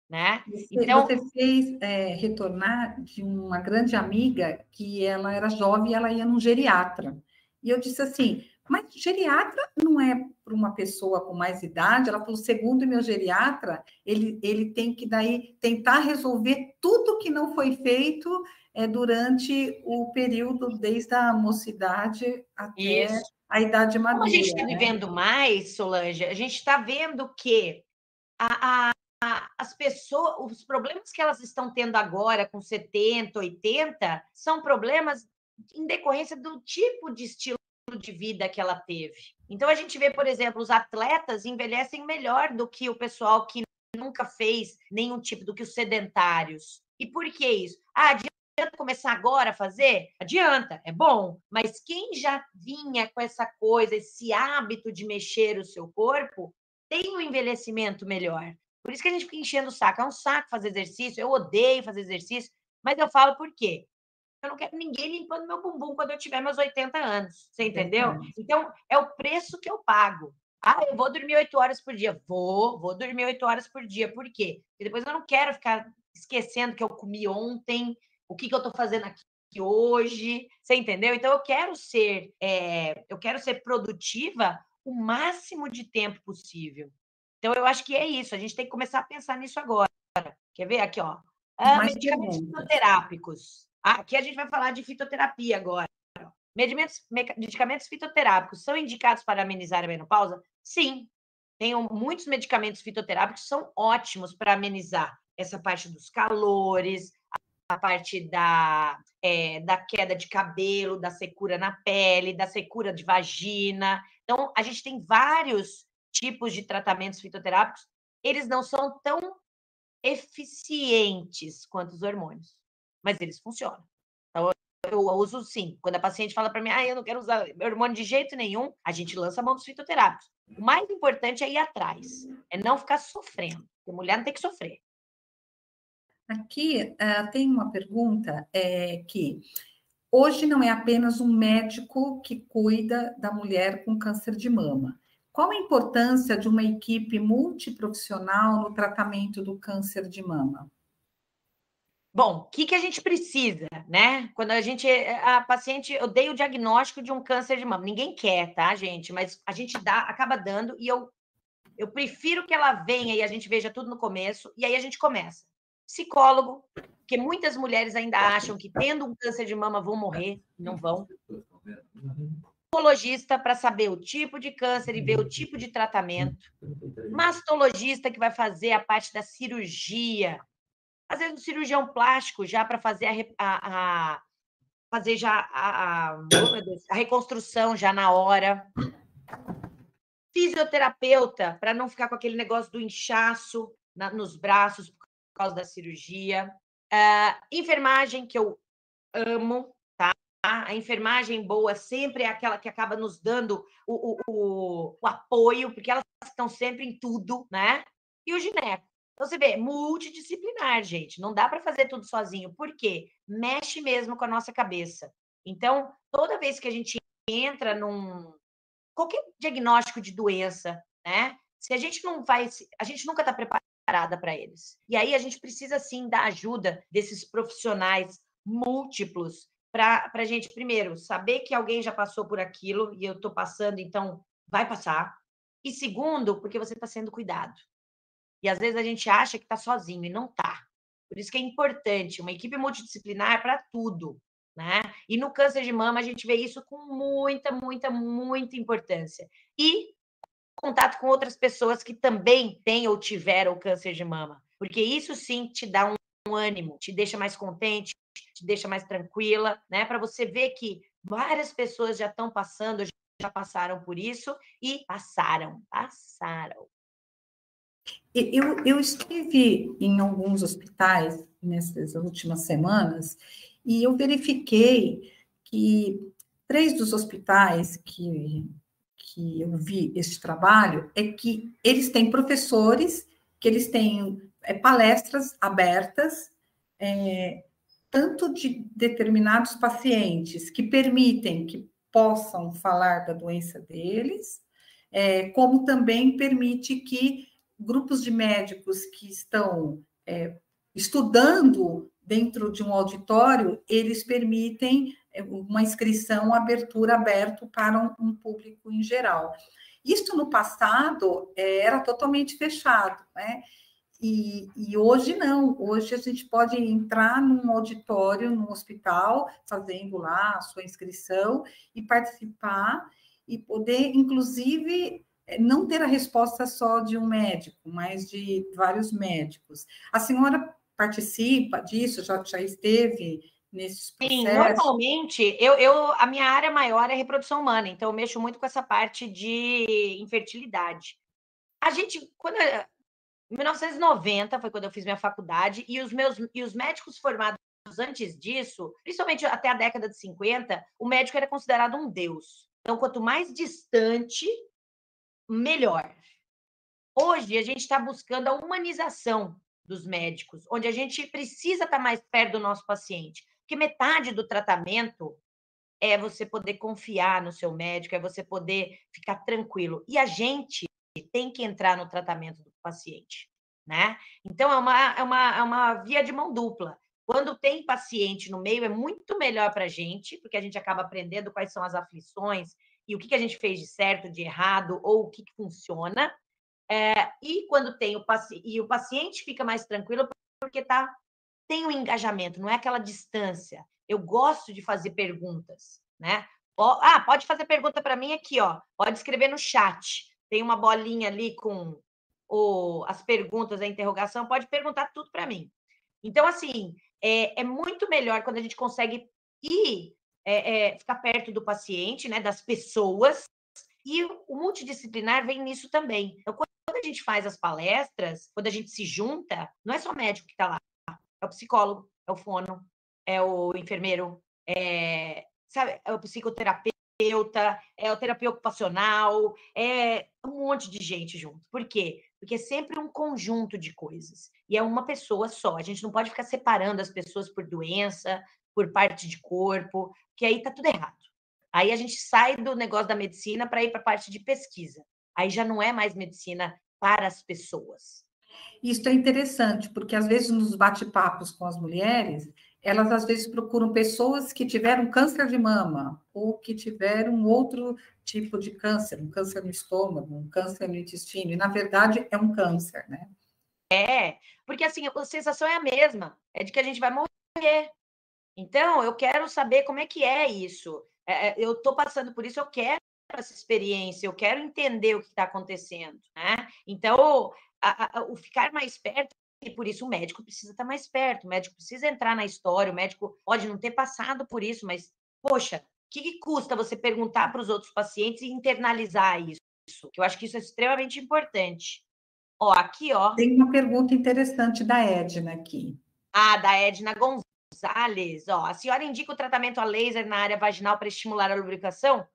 Né? Então, você fez retornar de uma grande amiga que ela era jovem e ela ia num geriatra. E eu disse assim, Mas geriatra não é para uma pessoa com mais idade. Ela falou, segundo o meu geriatra, ele tem que daí tentar resolver tudo que não foi feito durante o período, desde a mocidade até a idade madura. Como a gente está vivendo mais, Solange, a gente está vendo que as pessoas, os problemas que elas estão tendo agora com 70, 80, são problemas em decorrência do tipo de estilo de vida que ela teve. Então, a gente vê, por exemplo, os atletas envelhecem melhor do que o pessoal que nunca fez nenhum tipo, do que os sedentários. E por que isso? Adianta começar agora a fazer? Adianta, é bom. Mas quem já vinha com essa coisa, esse hábito de mexer o seu corpo, tem um envelhecimento melhor. Por isso que a gente fica enchendo o saco. É um saco fazer exercício, eu odeio fazer exercício, mas eu falo por quê? Eu não quero ninguém limpando meu bumbum quando eu tiver meus 80 anos. Você entendeu? Então, é o preço que eu pago. Eu vou dormir 8 horas por dia. Vou dormir 8 horas por dia. Por quê? Porque depois eu não quero ficar esquecendo que eu comi ontem, o que eu estou fazendo aqui hoje. Você entendeu? Então, eu quero ser produtiva o máximo de tempo possível. Então, eu acho que é isso. A gente tem que começar a pensar nisso agora. Quer ver? Aqui, ó. Medicamentos fitoterápicos. Aqui a gente vai falar de fitoterapia agora. Medicamentos fitoterápicos são indicados para amenizar a menopausa? Sim. Tem muitos medicamentos fitoterápicos que são ótimos para amenizar essa parte dos calores, a parte da queda de cabelo, da secura na pele, da secura de vagina. Então, a gente tem vários tipos de tratamentos fitoterápicos. Eles não são tão eficientes quanto os hormônios, mas eles funcionam. Então, eu uso sim. Quando a paciente fala para mim, eu não quero usar hormônio de jeito nenhum, a gente lança a mão dos fitoterápicos. O mais importante é ir atrás, é não ficar sofrendo. Porque mulher não tem que sofrer. Aqui tem uma pergunta que hoje não é apenas um médico que cuida da mulher com câncer de mama. Qual a importância de uma equipe multiprofissional no tratamento do câncer de mama? Bom, o que a gente precisa, né? Quando a paciente, eu dei o diagnóstico de um câncer de mama. Ninguém quer, tá, gente? Mas a gente acaba dando, e eu prefiro que ela venha e a gente veja tudo no começo, e aí a gente começa. Psicólogo, porque muitas mulheres ainda acham que tendo um câncer de mama vão morrer, não vão. Oncologista para saber o tipo de câncer e ver o tipo de tratamento. Mastologista que vai fazer a parte da cirurgia. Às vezes um cirurgião plástico já para fazer a reconstrução já na hora. Fisioterapeuta para não ficar com aquele negócio do inchaço nos braços por causa da cirurgia. Enfermagem, que eu amo, tá? A enfermagem boa sempre é aquela que acaba nos dando o apoio, porque elas estão sempre em tudo, né? E o gineco. Então, você vê, multidisciplinar, gente. Não dá para fazer tudo sozinho. Por quê? Mexe mesmo com a nossa cabeça. Então, toda vez que a gente entra qualquer diagnóstico de doença, né? Se a gente não vai, a gente nunca está preparada para eles. E aí a gente precisa sim da ajuda desses profissionais múltiplos para a gente, primeiro, saber que alguém já passou por aquilo e eu estou passando, então vai passar. E segundo, porque você está sendo cuidado. E às vezes a gente acha que está sozinho e não está. Por isso que é importante uma equipe multidisciplinar para tudo, né? E no câncer de mama a gente vê isso com muita, muita, muita importância. E contato com outras pessoas que também têm ou tiveram câncer de mama, porque isso sim te dá um ânimo, te deixa mais contente, te deixa mais tranquila, né? Para você ver que várias pessoas já estão passando, já passaram por isso e passaram. Eu estive em alguns hospitais nessas últimas semanas e eu verifiquei que 3 dos hospitais que eu vi esse trabalho é que eles têm professores, que eles têm palestras abertas, tanto de determinados pacientes que permitem que possam falar da doença deles, como também permite que grupos de médicos que estão estudando dentro de um auditório, eles permitem uma inscrição, abertura aberto para um público em geral. Isso no passado era totalmente fechado, né? E hoje não, hoje a gente pode entrar num auditório, num hospital, fazendo lá a sua inscrição e participar e poder, inclusive, não ter a resposta só de um médico, mas de vários médicos. A senhora participa disso? Já esteve nesses processos? Sim, normalmente, a minha área maior é reprodução humana, então eu mexo muito com essa parte de infertilidade. A gente, em 1990 foi quando eu fiz minha faculdade, e os médicos formados antes disso, principalmente até a década de 50, o médico era considerado um deus. Então, quanto mais distante, melhor. Hoje, a gente está buscando a humanização dos médicos, onde a gente precisa estar mais perto do nosso paciente, porque metade do tratamento é você poder confiar no seu médico, é você poder ficar tranquilo. E a gente tem que entrar no tratamento do paciente, né? Então, é uma via de mão dupla. Quando tem paciente no meio, é muito melhor para a gente, porque a gente acaba aprendendo quais são as aflições e o que a gente fez de certo, de errado, ou o que funciona. E quando tem o paciente fica mais tranquilo, porque tem um engajamento, não é aquela distância. Eu gosto de fazer perguntas, né? Pode fazer pergunta para mim aqui, ó. Pode escrever no chat. Tem uma bolinha ali com as perguntas, a interrogação. Pode perguntar tudo para mim. Então, assim, é muito melhor quando a gente consegue ficar perto do paciente, né? Das pessoas. E o multidisciplinar vem nisso também. Então, quando a gente faz as palestras, quando a gente se junta, não é só médico que está lá. É o psicólogo, é o fono, é o enfermeiro, sabe, é o psicoterapeuta, é o terapeuta ocupacional, é um monte de gente junto. Por quê? Porque é sempre um conjunto de coisas. E é uma pessoa só. A gente não pode ficar separando as pessoas por doença, por parte de corpo, que aí está tudo errado. Aí a gente sai do negócio da medicina para ir para a parte de pesquisa. Aí já não é mais medicina para as pessoas. Isso é interessante, porque às vezes nos bate-papos com as mulheres, elas às vezes procuram pessoas que tiveram câncer de mama, ou que tiveram outro tipo de câncer, um câncer no estômago, um câncer no intestino, e na verdade é um câncer, né? Porque assim, a sensação é a mesma, é de que a gente vai morrer. Então, eu quero saber como é que é isso. Eu estou passando por isso, eu quero essa experiência, eu quero entender o que está acontecendo, né? Então, o ficar mais perto, e por isso o médico precisa estar mais perto, o médico precisa entrar na história, o médico pode não ter passado por isso, mas, poxa, o que custa você perguntar para os outros pacientes e internalizar isso? Que eu acho que isso é extremamente importante. Ó, aqui, ó. Tem uma pergunta interessante da Edna aqui. Da Edna Gonzalez. Ó, a senhora indica o tratamento a laser na área vaginal para estimular a lubricação?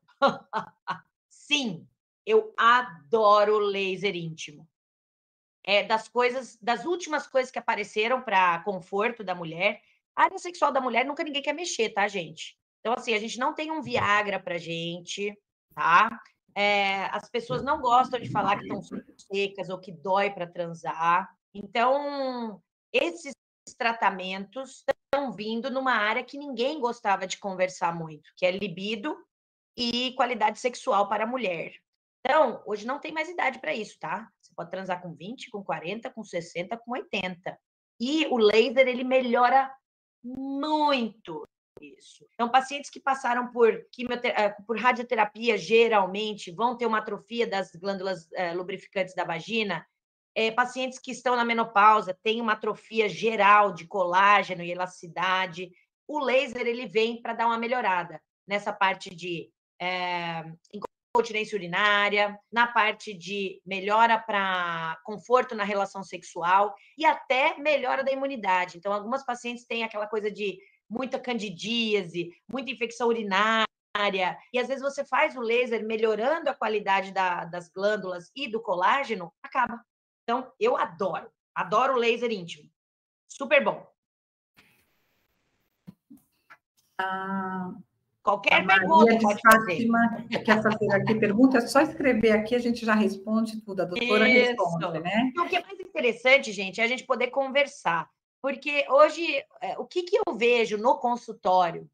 Sim, eu adoro laser íntimo. É das últimas coisas que apareceram para conforto da mulher. A área sexual da mulher nunca ninguém quer mexer, tá, gente? Então, assim, a gente não tem um Viagra pra gente, tá? As pessoas não gostam de falar que estão secas ou que dói para transar. Então, esses tratamentos estão vindo numa área que ninguém gostava de conversar muito, que é libido e qualidade sexual para a mulher. Então, hoje não tem mais idade para isso, tá? Você pode transar com 20, com 40, com 60, com 80. E o laser, ele melhora muito isso. Então, pacientes que passaram por radioterapia, geralmente, vão ter uma atrofia das glândulas lubrificantes da vagina. Pacientes que estão na menopausa têm uma atrofia geral de colágeno e elasticidade. O laser, ele vem para dar uma melhorada nessa parte de incontinência urinária, na parte de melhora para conforto na relação sexual e até melhora da imunidade. Então, algumas pacientes têm aquela coisa de muita candidíase, muita infecção urinária, e às vezes você faz o laser melhorando a qualidade das glândulas e do colágeno, acaba. Então, eu adoro o laser íntimo. Super bom. Qualquer pergunta pode Fátima, fazer. Quer fazer aqui pergunta? É só escrever aqui, a gente já responde tudo. A doutora responde, né? Então, o que é mais interessante, gente, é a gente poder conversar. Porque hoje, o que eu vejo no consultório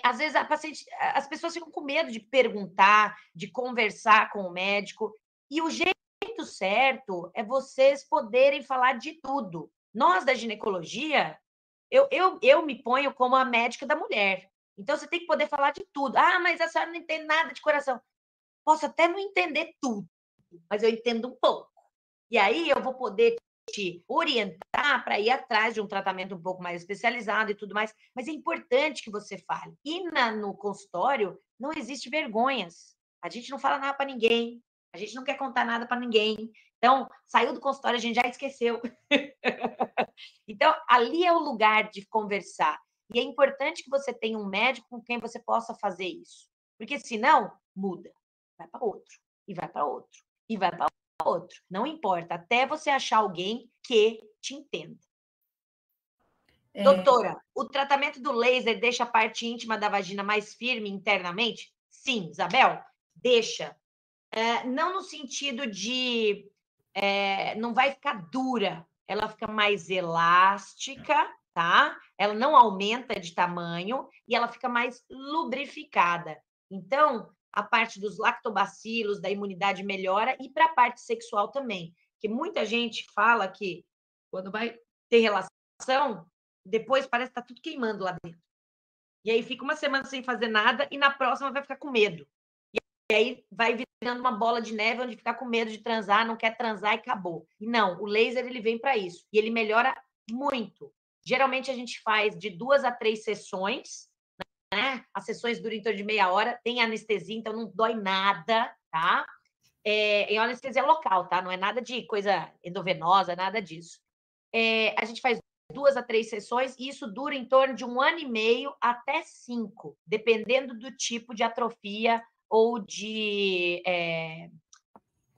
às vezes as pessoas ficam com medo de perguntar, de conversar com o médico, e o jeito certo é vocês poderem falar de tudo. Nós, da ginecologia, eu me ponho como a médica da mulher. Então, você tem que poder falar de tudo. Ah, mas a senhora não entende nada de coração. Posso até não entender tudo, mas eu entendo um pouco. E aí eu vou poder te orientar para ir atrás de um tratamento um pouco mais especializado e tudo mais. Mas é importante que você fale. E no consultório não existe vergonhas. A gente não fala nada para ninguém. A gente não quer contar nada para ninguém. Então, saiu do consultório, a gente já esqueceu. Então, ali é o lugar de conversar. E é importante que você tenha um médico com quem você possa fazer isso. Porque senão, muda. Vai para outro. E vai para outro. E vai para outro. Não importa. Até você achar alguém que te entenda. Doutora, o tratamento do laser deixa a parte íntima da vagina mais firme internamente? Sim, Isabel, deixa. Não no sentido de... não vai ficar dura. Ela fica mais elástica, tá? Ela não aumenta de tamanho e ela fica mais lubrificada. Então, a parte dos lactobacilos, da imunidade melhora e para a parte sexual também. Que muita gente fala que quando vai ter relação, depois parece que está tudo queimando lá dentro. E aí fica uma semana sem fazer nada e na próxima vai ficar com medo. E aí vai virando uma bola de neve onde fica com medo de transar, não quer transar e acabou. E não, o laser ele vem para isso. E ele melhora muito. Geralmente a gente faz de 2 a 3 sessões, né? As sessões duram em torno de meia hora, tem anestesia, então não dói nada, tá? É uma anestesia local, tá? Não é nada de coisa endovenosa, nada disso. A gente faz 2 a 3 sessões e isso dura em torno de 1 ano e meio até 5, dependendo do tipo de atrofia ou de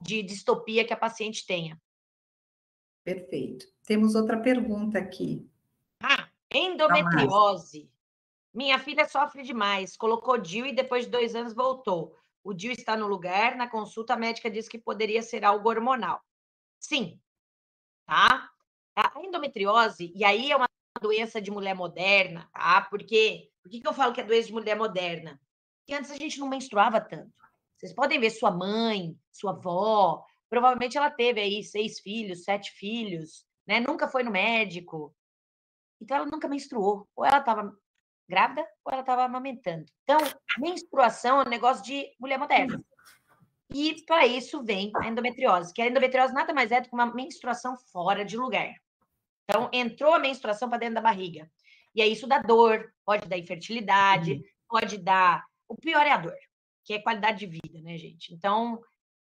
distopia que a paciente tenha. Perfeito. Temos outra pergunta aqui. Endometriose. Minha filha sofre demais. Colocou DIU e depois de 2 anos voltou. O DIU está no lugar. Na consulta, a médica disse que poderia ser algo hormonal. Sim, tá? A endometriose, e aí é uma doença de mulher moderna, tá? Por que eu falo que é doença de mulher moderna? Porque antes a gente não menstruava tanto. Vocês podem ver sua mãe, sua avó, provavelmente ela teve aí 6 filhos, 7 filhos, né? Nunca foi no médico. Então ela nunca menstruou. Ou ela estava grávida ou ela estava amamentando. Então, menstruação é um negócio de mulher moderna. E para isso vem a endometriose, que a endometriose nada mais é do que uma menstruação fora de lugar. Então, entrou a menstruação para dentro da barriga. E aí isso dá dor, pode dar infertilidade, pode dar... O pior é a dor, que é qualidade de vida, né, gente? Então,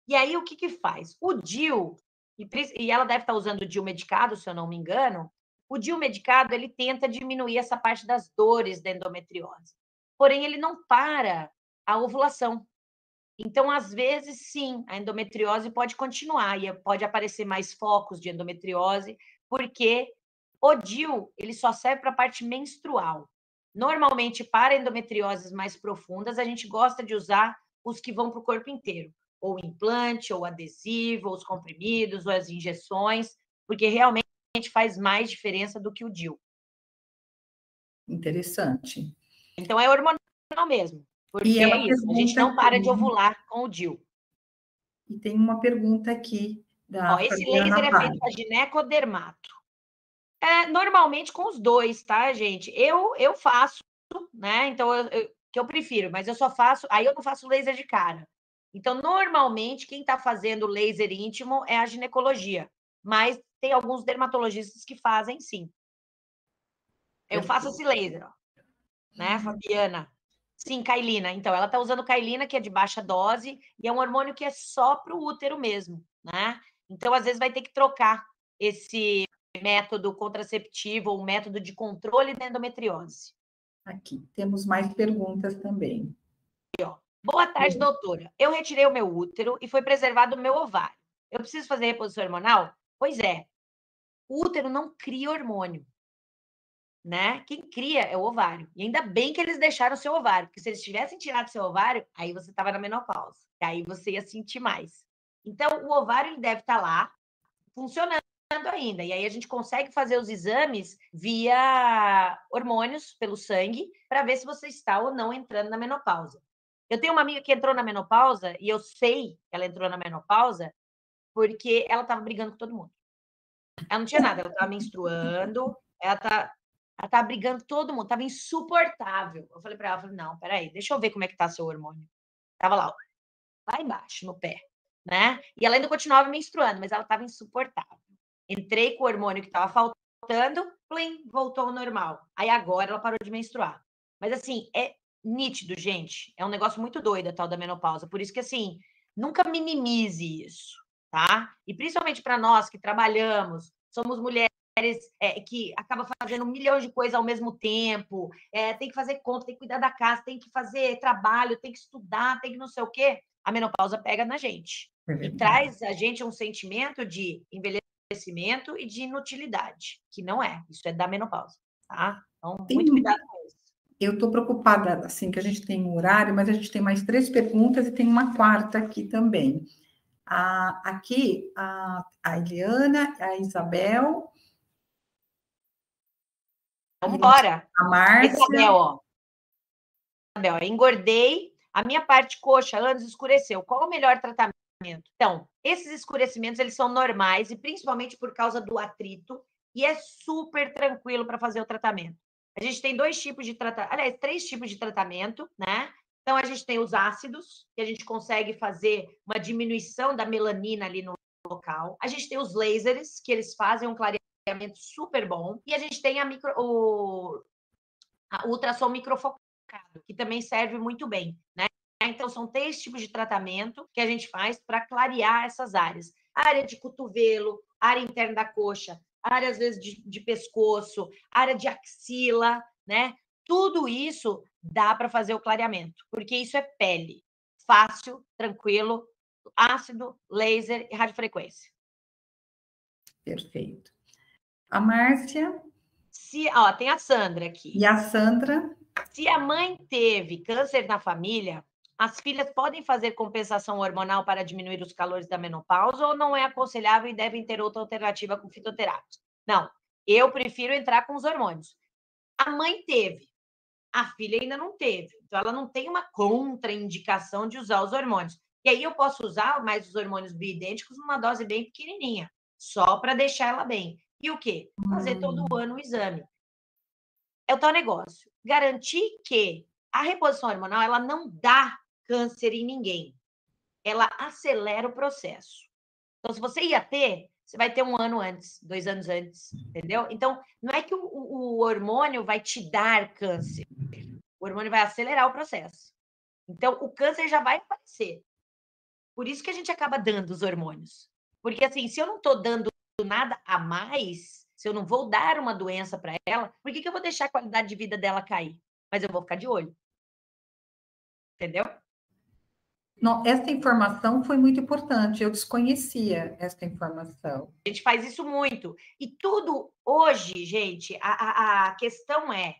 e aí o que faz? O DIU, e ela deve estar usando o DIU medicado, se eu não me engano, o DIU medicado, ele tenta diminuir essa parte das dores da endometriose. Porém, ele não para a ovulação. Então, às vezes, sim, a endometriose pode continuar e pode aparecer mais focos de endometriose, porque o DIU, ele só serve para a parte menstrual. Normalmente, para endometrioses mais profundas, a gente gosta de usar os que vão para o corpo inteiro, ou implante, ou adesivo, ou os comprimidos, ou as injeções, porque realmente faz mais diferença do que o DIU. Interessante. Então, é hormonal mesmo. Porque é isso, a gente não para de ovular com o DIU. E tem uma pergunta aqui da esse laser é feito para ginecodermato. Normalmente com os dois, tá, gente? Eu faço, né? Então, que eu prefiro, mas eu só faço... Aí eu não faço laser de cara. Então, normalmente, quem está fazendo laser íntimo é a ginecologia. Mas tem alguns dermatologistas que fazem, sim. Eu faço esse laser, ó. Né, Fabiana? Sim, Cailina. Então, ela está usando Cailina, que é de baixa dose, e é um hormônio que é só para o útero mesmo, né? Então, às vezes, vai ter que trocar esse método contraceptivo ou método de controle da endometriose. Aqui, temos mais perguntas também. Boa tarde, doutora. Eu retirei o meu útero e foi preservado o meu ovário. Eu preciso fazer reposição hormonal? Pois é. O útero não cria hormônio, né? Quem cria é o ovário. E ainda bem que eles deixaram o seu ovário, porque se eles tivessem tirado o seu ovário, aí você estava na menopausa. E aí você ia sentir mais. Então, o ovário ele deve estar lá, funcionando, ainda. E aí a gente consegue fazer os exames via hormônios pelo sangue para ver se você está ou não entrando na menopausa. Eu tenho uma amiga que entrou na menopausa e eu sei que ela entrou na menopausa porque ela estava brigando com todo mundo. Ela não tinha nada, ela estava menstruando, ela estava brigando com todo mundo, estava insuportável. Eu falei para ela, não, peraí, deixa eu ver como é que está seu hormônio. Estava lá embaixo, no pé, né? E ela ainda continuava menstruando, mas ela estava insuportável. Entrei com o hormônio que estava faltando, plim, voltou ao normal. Aí agora ela parou de menstruar. Mas assim, é nítido, gente. É um negócio muito doido a tal da menopausa. Por isso que, assim, nunca minimize isso, tá? E principalmente para nós que trabalhamos, somos mulheres que acaba fazendo 1 milhão de coisas ao mesmo tempo, tem que fazer conta, tem que cuidar da casa, tem que fazer trabalho, tem que estudar, tem que não sei o quê. A menopausa pega na gente. E traz a gente um sentimento de envelhecimento e de inutilidade, que não é. Isso é da menopausa, tá? Então, muito cuidado com isso. Eu estou preocupada, assim, que a gente tem um horário, mas a gente tem mais 3 perguntas e tem uma quarta aqui também. Aqui, a Eliana, a Isabel... Vamos embora. A Márcia... Isabel, engordei, a minha parte coxa, anos, escureceu. Qual o melhor tratamento? Então, esses escurecimentos, eles são normais, e principalmente por causa do atrito, e é super tranquilo para fazer o tratamento. A gente tem 2 tipos de tratamento, aliás, 3 tipos de tratamento, né? Então, a gente tem os ácidos, que a gente consegue fazer uma diminuição da melanina ali no local. A gente tem os lasers, que eles fazem um clareamento super bom. E a gente tem a ultrassom microfocado, que também serve muito bem, né? Então, são 3 tipos de tratamento que a gente faz para clarear essas áreas. Área de cotovelo, área interna da coxa, área, às vezes, de pescoço, área de axila, né? Tudo isso dá para fazer o clareamento, porque isso é pele. Fácil, tranquilo, ácido, laser e radiofrequência. Perfeito. A Márcia... Tem a Sandra aqui. E a Sandra? Se a mãe teve câncer na família, as filhas podem fazer compensação hormonal para diminuir os calores da menopausa ou não é aconselhável e devem ter outra alternativa com fitoterápicos? Não, eu prefiro entrar com os hormônios. A mãe teve, a filha ainda não teve. Então, ela não tem uma contraindicação de usar os hormônios. E aí eu posso usar mais os hormônios bioidênticos numa dose bem pequenininha, só para deixar ela bem. E o quê? Fazer todo ano o exame. É o tal negócio. Garantir que a reposição hormonal, ela não dá câncer em ninguém. Ela acelera o processo. Então, se você ia ter, você vai ter 1 ano antes, 2 anos antes, entendeu? Então, não é que o hormônio vai te dar câncer. O hormônio vai acelerar o processo. Então, o câncer já vai aparecer. Por isso que a gente acaba dando os hormônios. Porque, assim, se eu não estou dando nada a mais, se eu não vou dar uma doença para ela, por que eu vou deixar a qualidade de vida dela cair? Mas eu vou ficar de olho. Entendeu? Não, essa informação foi muito importante. Eu desconhecia essa informação. A gente faz isso muito. E tudo hoje, gente, a questão é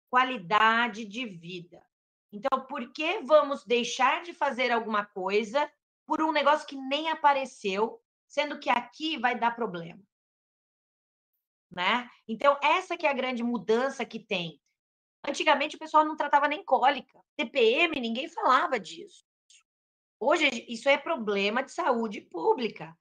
qualidade de vida. Então, por que vamos deixar de fazer alguma coisa por um negócio que nem apareceu, sendo que aqui vai dar problema? Né? Então, essa que é a grande mudança que tem. Antigamente, o pessoal não tratava nem cólica. TPM, ninguém falava disso. Hoje, isso é problema de saúde pública.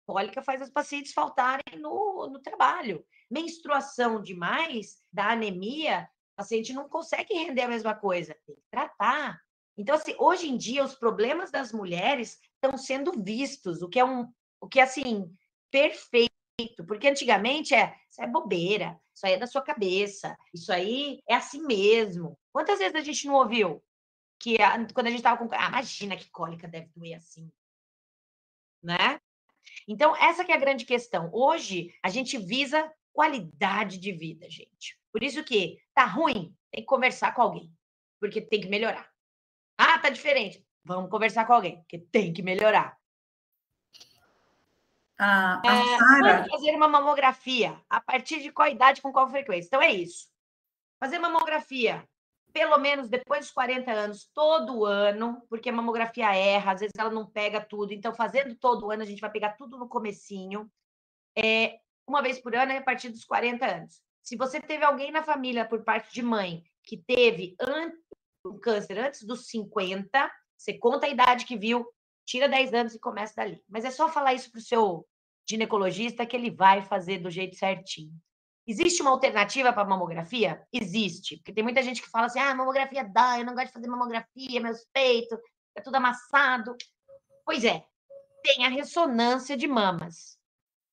Cólica faz as pacientes faltarem no trabalho. Menstruação demais, dá anemia, a paciente não consegue render a mesma coisa. Tem que tratar. Então, assim, hoje em dia, os problemas das mulheres estão sendo vistos, o que é assim, perfeito. Porque antigamente isso é bobeira, isso aí é da sua cabeça, isso aí é assim mesmo. Quantas vezes a gente não ouviu que quando a gente estava com... imagina que cólica deve doer assim, né? Então, essa que é a grande questão. Hoje, a gente visa qualidade de vida, gente. Por isso que tá ruim, tem que conversar com alguém, porque tem que melhorar. Tá diferente, vamos conversar com alguém, porque tem que melhorar. Sara... fazer uma mamografia, a partir de qual idade, com qual frequência? Então, é isso. Fazer mamografia, pelo menos depois dos 40 anos, todo ano, porque a mamografia erra, às vezes ela não pega tudo. Então, fazendo todo ano, a gente vai pegar tudo no comecinho. uma vez por ano é a partir dos 40 anos. Se você teve alguém na família por parte de mãe que teve um câncer antes dos 50, você conta a idade que viu, tira 10 anos e começa dali. Mas é só falar isso para o seu ginecologista que ele vai fazer do jeito certinho. Existe uma alternativa para a mamografia? Existe. Porque tem muita gente que fala assim, mamografia dá, eu não gosto de fazer mamografia, meus peitos, é tudo amassado. Pois é, tem a ressonância de mamas.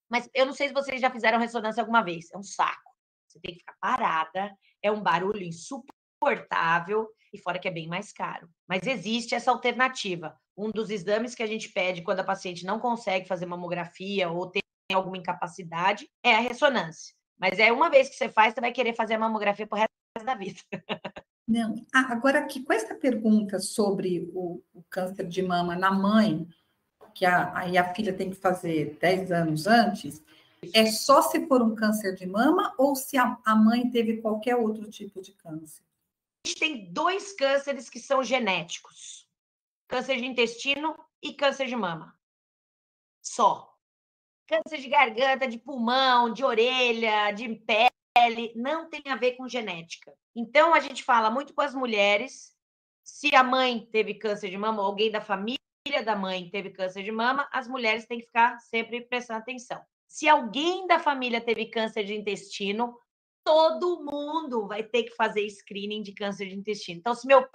Mas eu não sei se vocês já fizeram ressonância alguma vez. É um saco. Você tem que ficar parada, é um barulho insuportável, e fora que é bem mais caro. Mas existe essa alternativa. Um dos exames que a gente pede quando a paciente não consegue fazer mamografia ou tem alguma incapacidade é a ressonância. Mas é uma vez que você faz, você vai querer fazer a mamografia pro resto da vida. Não. Agora, aqui, com essa pergunta sobre o câncer de mama na mãe, que aí a filha tem que fazer 10 anos antes, é só se for um câncer de mama ou se a mãe teve qualquer outro tipo de câncer? A gente tem 2 cânceres que são genéticos. Câncer de intestino e câncer de mama. Só. Câncer de garganta, de pulmão, de orelha, de pele, não tem a ver com genética. Então, a gente fala muito com as mulheres, se a mãe teve câncer de mama, ou alguém da família da mãe teve câncer de mama, as mulheres têm que ficar sempre prestando atenção. Se alguém da família teve câncer de intestino, todo mundo vai ter que fazer screening de câncer de intestino. Então, se meu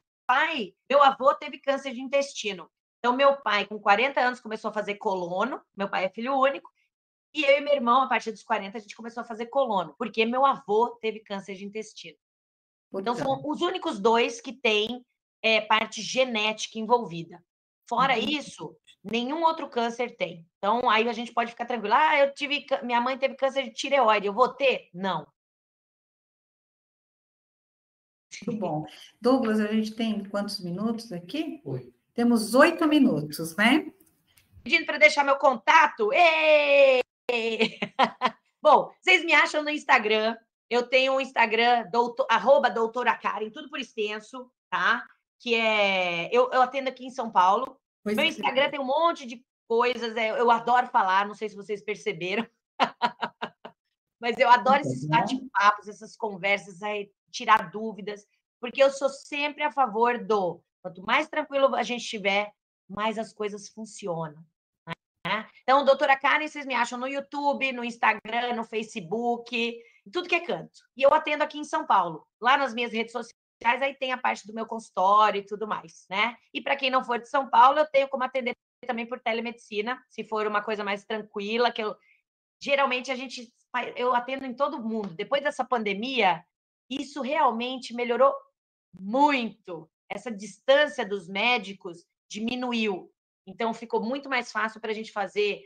avô teve câncer de intestino, então meu pai, com 40 anos, começou a fazer colono, meu pai é filho único, e eu e meu irmão, a partir dos 40, a gente começou a fazer colono, porque meu avô teve câncer de intestino. Então, são os únicos 2 que têm parte genética envolvida. Fora isso, nenhum outro câncer tem. Então, aí a gente pode ficar tranquilo. Minha mãe teve câncer de tireoide, eu vou ter? Não. Muito bom. Douglas, a gente tem quantos minutos aqui? 8. Temos 8 minutos, né? Pedindo para deixar meu contato. Ei! Bom, vocês me acham no Instagram. Eu tenho um Instagram, @doutora Karen, tudo por extenso, tá? Que é... Eu atendo aqui em São Paulo. Meu Instagram tem um monte de coisas, eu adoro falar, não sei se vocês perceberam. Mas eu adoro esses bate-papos, essas conversas, tirar dúvidas, porque eu sou sempre a favor quanto mais tranquilo a gente estiver, mais as coisas funcionam. Né? Então, doutora Karen, vocês me acham no YouTube, no Instagram, no Facebook, em tudo que é canto. E eu atendo aqui em São Paulo. Lá nas minhas redes sociais, aí tem a parte do meu consultório e tudo mais, né? E para quem não for de São Paulo, eu tenho como atender também por telemedicina, se for uma coisa mais tranquila, geralmente eu atendo em todo mundo. Depois dessa pandemia, isso realmente melhorou muito. Essa distância dos médicos diminuiu. Então, ficou muito mais fácil para a gente fazer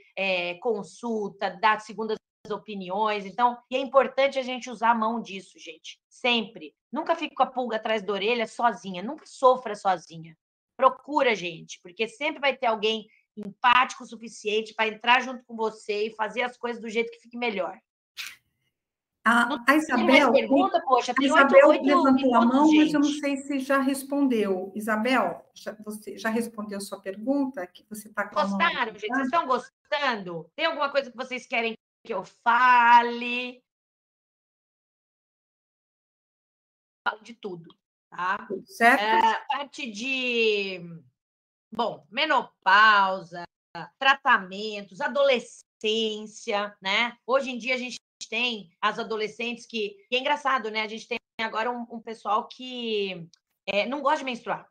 consulta, dar segundas opiniões. Então, e é importante a gente usar a mão disso, gente. Sempre. Nunca fique com a pulga atrás da orelha sozinha. Nunca sofra sozinha. Procura, gente, porque sempre vai ter alguém empático o suficiente para entrar junto com você e fazer as coisas do jeito que fique melhor. A Isabel, pergunta, poxa, tem Isabel 8 levantou minutos, a mão, gente. mas eu não sei se já respondeu. Isabel, você já respondeu sua pergunta? Que você está com a mão. Gostaram, gente? Vocês estão gostando? Tem alguma coisa que vocês querem que eu fale? Falo de tudo, tá? Certo? Parte de, menopausa, tratamentos, adolescência, né? Hoje em dia a gente tem as adolescentes que é engraçado, né? A gente tem agora um pessoal que não gosta de menstruar,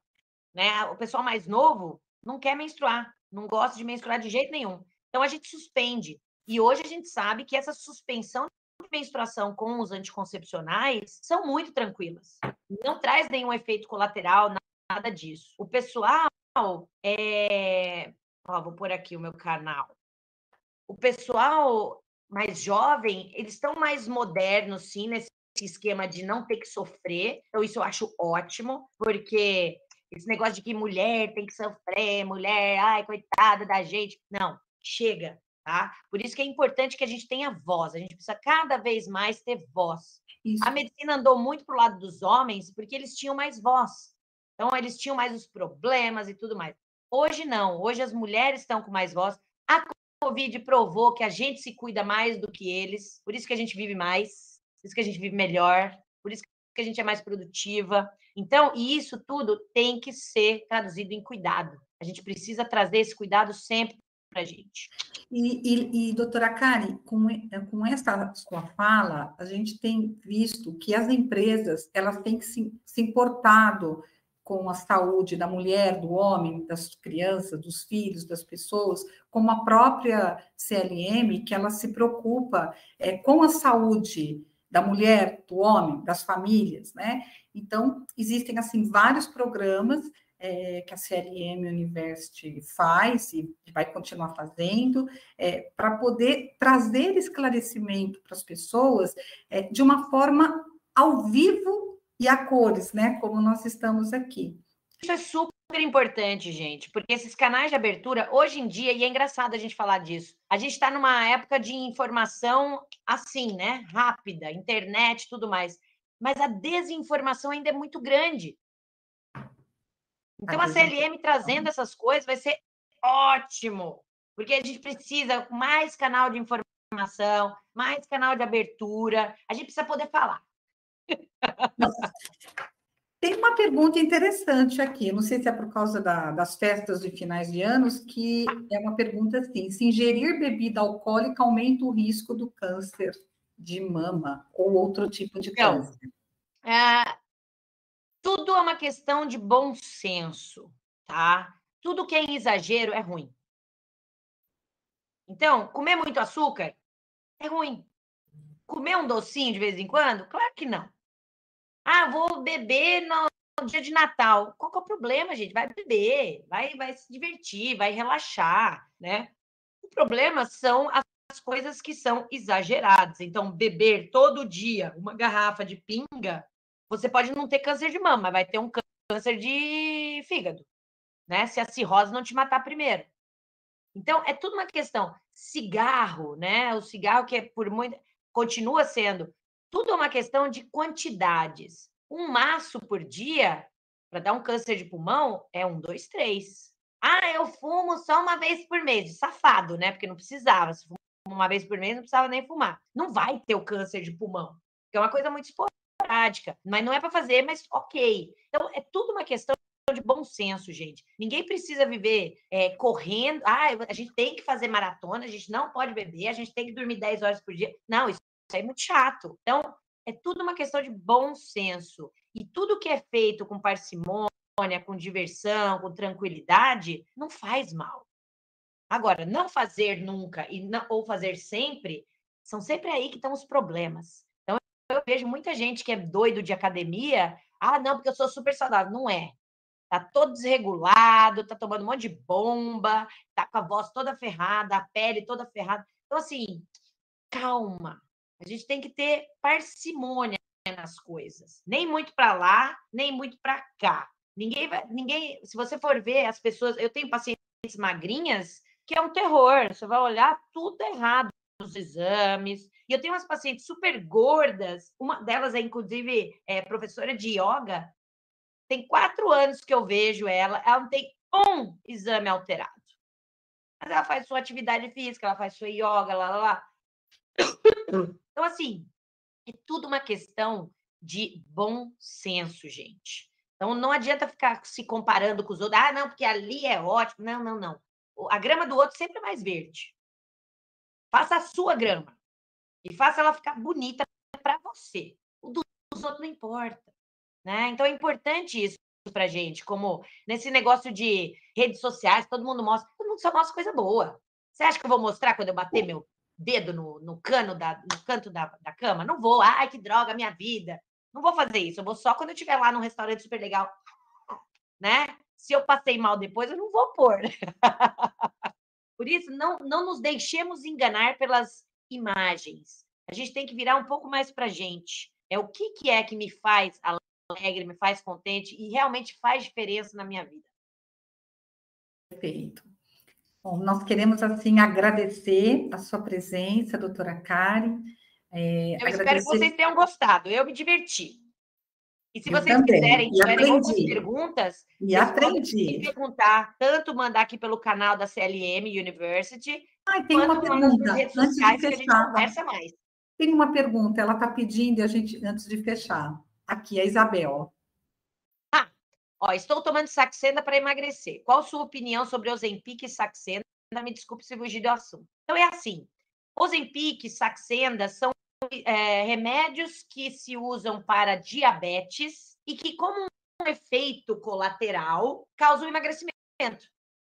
né? O pessoal mais novo não quer menstruar, não gosta de menstruar de jeito nenhum. Então a gente suspende. E hoje a gente sabe que essa suspensão de menstruação com os anticoncepcionais são muito tranquilas. Não traz nenhum efeito colateral, nada disso. O pessoal vou pôr aqui o meu canal. O pessoal mais jovem, eles estão mais modernos, sim, nesse esquema de não ter que sofrer. Então, isso eu acho ótimo, porque esse negócio de que mulher tem que sofrer, mulher, ai, coitada da gente. Não, chega, tá? Por isso que é importante que a gente tenha voz. A gente precisa cada vez mais ter voz. Isso. A medicina andou muito para o lado dos homens, porque eles tinham mais voz. Então, eles tinham mais os problemas e tudo mais. Hoje, não. Hoje, as mulheres estão com mais voz. A Covid provou que a gente se cuida mais do que eles, por isso que a gente vive mais, por isso que a gente vive melhor, por isso que a gente é mais produtiva. Então, e isso tudo tem que ser traduzido em cuidado. A gente precisa trazer esse cuidado sempre para a gente. Doutora Kari, com essa sua fala, a gente tem visto que as empresas elas têm que se importado com a saúde da mulher, do homem, das crianças, dos filhos, das pessoas, como a própria CLM, que ela se preocupa com a saúde da mulher, do homem, das famílias, né? Então, existem, assim, vários programas que a CLM University faz e vai continuar fazendo, para poder trazer esclarecimento para as pessoas de uma forma ao vivo e a cores, né? Como nós estamos aqui. Isso é super importante, gente, porque esses canais de abertura, hoje em dia, e é engraçado a gente falar disso, a gente está numa época de informação assim, né? Rápida, internet, tudo mais. Mas a desinformação ainda é muito grande. Então, a CLM trazendo essas coisas vai ser ótimo, porque a gente precisa mais canal de informação, mais canal de abertura, a gente precisa poder falar. Tem uma pergunta interessante aqui, não sei se é por causa das festas de finais de anos, que é uma pergunta assim: se ingerir bebida alcoólica aumenta o risco do câncer de mama ou outro tipo de câncer? Tudo é uma questão de bom senso, tá? Tudo que é em exagero é ruim. Então, comer muito açúcar é ruim. Comer um docinho de vez em quando? Claro que não. Ah, vou beber no dia de Natal. Qual que é o problema, gente? Vai beber, vai se divertir, vai relaxar, né? O problema são as coisas que são exageradas. Então, beber todo dia uma garrafa de pinga, você pode não ter câncer de mama, mas vai ter um câncer de fígado, né? Se a cirrose não te matar primeiro. Então, é tudo uma questão. Cigarro, né? O cigarro que é por muito... continua sendo... Tudo é uma questão de quantidades. Um maço por dia, para dar um câncer de pulmão, é 1, 2, 3. Ah, eu fumo só uma vez por mês. Safado, né? Porque não precisava. Se fuma uma vez por mês, não precisava nem fumar. Não vai ter o câncer de pulmão, que é uma coisa muito esporádica. Mas não é para fazer, mas ok. Então, é tudo uma questão de bom senso, gente. Ninguém precisa viver correndo. Ah, a gente tem que fazer maratona, a gente não pode beber, a gente tem que dormir 10 horas por dia. Não, isso é muito chato. Então, é tudo uma questão de bom senso. E tudo que é feito com parcimônia, com diversão, com tranquilidade, não faz mal. Agora, não fazer nunca ou fazer sempre, são sempre aí que estão os problemas. Então, eu vejo muita gente que é doido de academia. Ah, não, porque eu sou super saudável. Não é. Tá todo desregulado, tá tomando um monte de bomba, tá com a voz toda ferrada, a pele toda ferrada. Então, assim, calma. A gente tem que ter parcimônia nas coisas. Nem muito para lá, nem muito para cá. Ninguém, se você for ver as pessoas, eu tenho pacientes magrinhas que é um terror. Você vai olhar tudo errado nos exames. E eu tenho umas pacientes super gordas, uma delas é inclusive professora de yoga. Tem 4 anos que eu vejo ela não tem um exame alterado. Mas ela faz sua atividade física, ela faz sua yoga, lá. Então, assim, é tudo uma questão de bom senso, gente. Então, não adianta ficar se comparando com os outros. Ah, não, porque ali é ótimo. Não. A grama do outro sempre é mais verde. Faça a sua grama. E faça ela ficar bonita para você. O dos outros não importa. Né? Então, é importante isso para a gente, como nesse negócio de redes sociais, todo mundo só mostra coisa boa. Você acha que eu vou mostrar quando eu bater meu dedo no canto da cama? Não vou. Ai, que droga, minha vida. Não vou fazer isso. Eu vou só quando eu estiver lá num restaurante super legal. Né? Se eu passei mal depois, eu não vou pôr. Por isso, não nos deixemos enganar pelas imagens. A gente tem que virar um pouco mais para a gente. O que é que me faz alegre, me faz contente e realmente faz diferença na minha vida. Perfeito. Bom, nós queremos, assim, agradecer a sua presença, doutora Kari. Eu espero que vocês tenham gostado. Eu me diverti. E se vocês quiserem, tiverem outras perguntas, e aprendi. Perguntar, tanto mandar aqui pelo canal da CLM University, tem uma pergunta nas redes antes sociais de fechar. Que a gente conversa mais. Tem uma pergunta, ela está pedindo, a gente, antes de fechar. Aqui, a Isabel. Estou tomando Saxenda para emagrecer. Qual sua opinião sobre Ozempic e Saxenda? Me desculpe se fugir do assunto. Então, é assim. Ozempic e Saxenda são remédios que se usam para diabetes e que, como um efeito colateral, causam emagrecimento.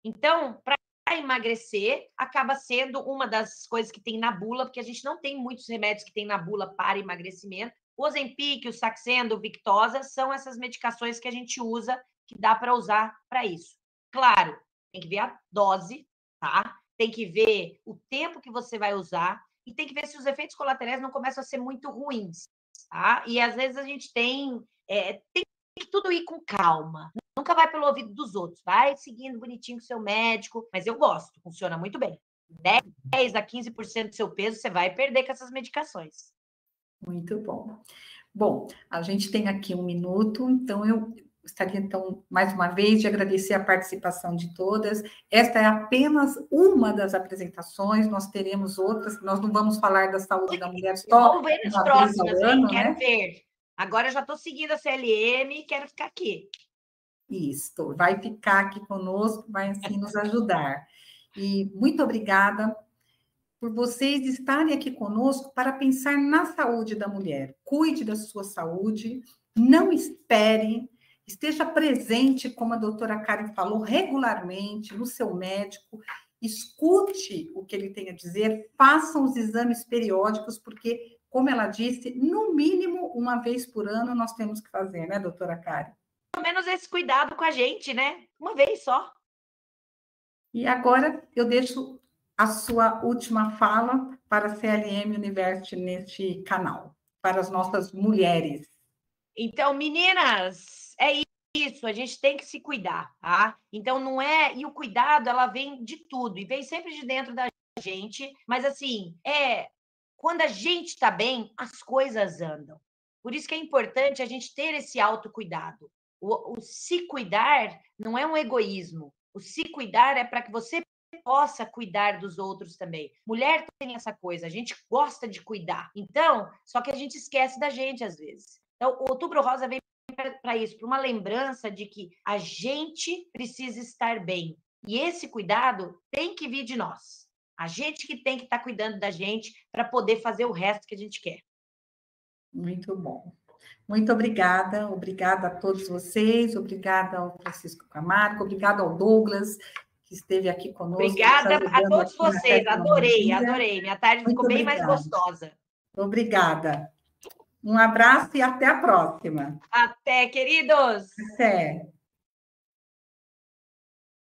Então, para emagrecer, acaba sendo uma das coisas que tem na bula, porque a gente não tem muitos remédios que tem na bula para emagrecimento. O Ozempic, o Saxenda, o Victoza são essas medicações que a gente usa, que dá para usar para isso. Claro, tem que ver a dose, tá? Tem que ver o tempo que você vai usar e tem que ver se os efeitos colaterais não começam a ser muito ruins, tá? E às vezes a gente tem que tudo ir com calma. Nunca vai pelo ouvido dos outros. Vai seguindo bonitinho com o seu médico, mas eu gosto, funciona muito bem. 10 a 15% do seu peso você vai perder com essas medicações. Muito bom. Bom, a gente tem aqui 1 minuto, então eu gostaria, então, mais uma vez, de agradecer a participação de todas. Esta é apenas uma das apresentações, nós teremos outras, nós não vamos falar da saúde da mulher só. Vou ver nas próximas, quero ver. Agora eu já estou seguindo a CLM e quero ficar aqui. Isso, vai ficar aqui conosco, vai assim nos ajudar. E muito obrigada por vocês estarem aqui conosco para pensar na saúde da mulher. Cuide da sua saúde, não espere, esteja presente, como a doutora Karen falou, regularmente no seu médico, escute o que ele tem a dizer, façam os exames periódicos, porque, como ela disse, no mínimo 1 vez por ano nós temos que fazer, né, doutora Karen? Pelo menos esse cuidado com a gente, né? 1 vez só. E agora eu deixo a sua última fala para a CLM University neste canal, para as nossas mulheres. Então, meninas, é isso, a gente tem que se cuidar, tá? Então, não é... E o cuidado, ela vem de tudo, e vem sempre de dentro da gente, mas, assim, quando a gente está bem, as coisas andam. Por isso que é importante a gente ter esse autocuidado. O se cuidar não é um egoísmo. O se cuidar é para que você possa cuidar dos outros também. Mulher tem essa coisa, a gente gosta de cuidar. Então, só que a gente esquece da gente às vezes. Então, o Outubro Rosa vem para isso, para uma lembrança de que a gente precisa estar bem. E esse cuidado tem que vir de nós. A gente que tem que estar cuidando da gente para poder fazer o resto que a gente quer. Muito bom. Muito obrigada. Obrigada a todos vocês. Obrigada ao Francisco Camargo. Obrigada ao Douglas, que esteve aqui conosco. Obrigada a todos vocês. Adorei. Minha tarde ficou bem mais gostosa. Obrigada. Um abraço e até a próxima. Até, queridos. Até.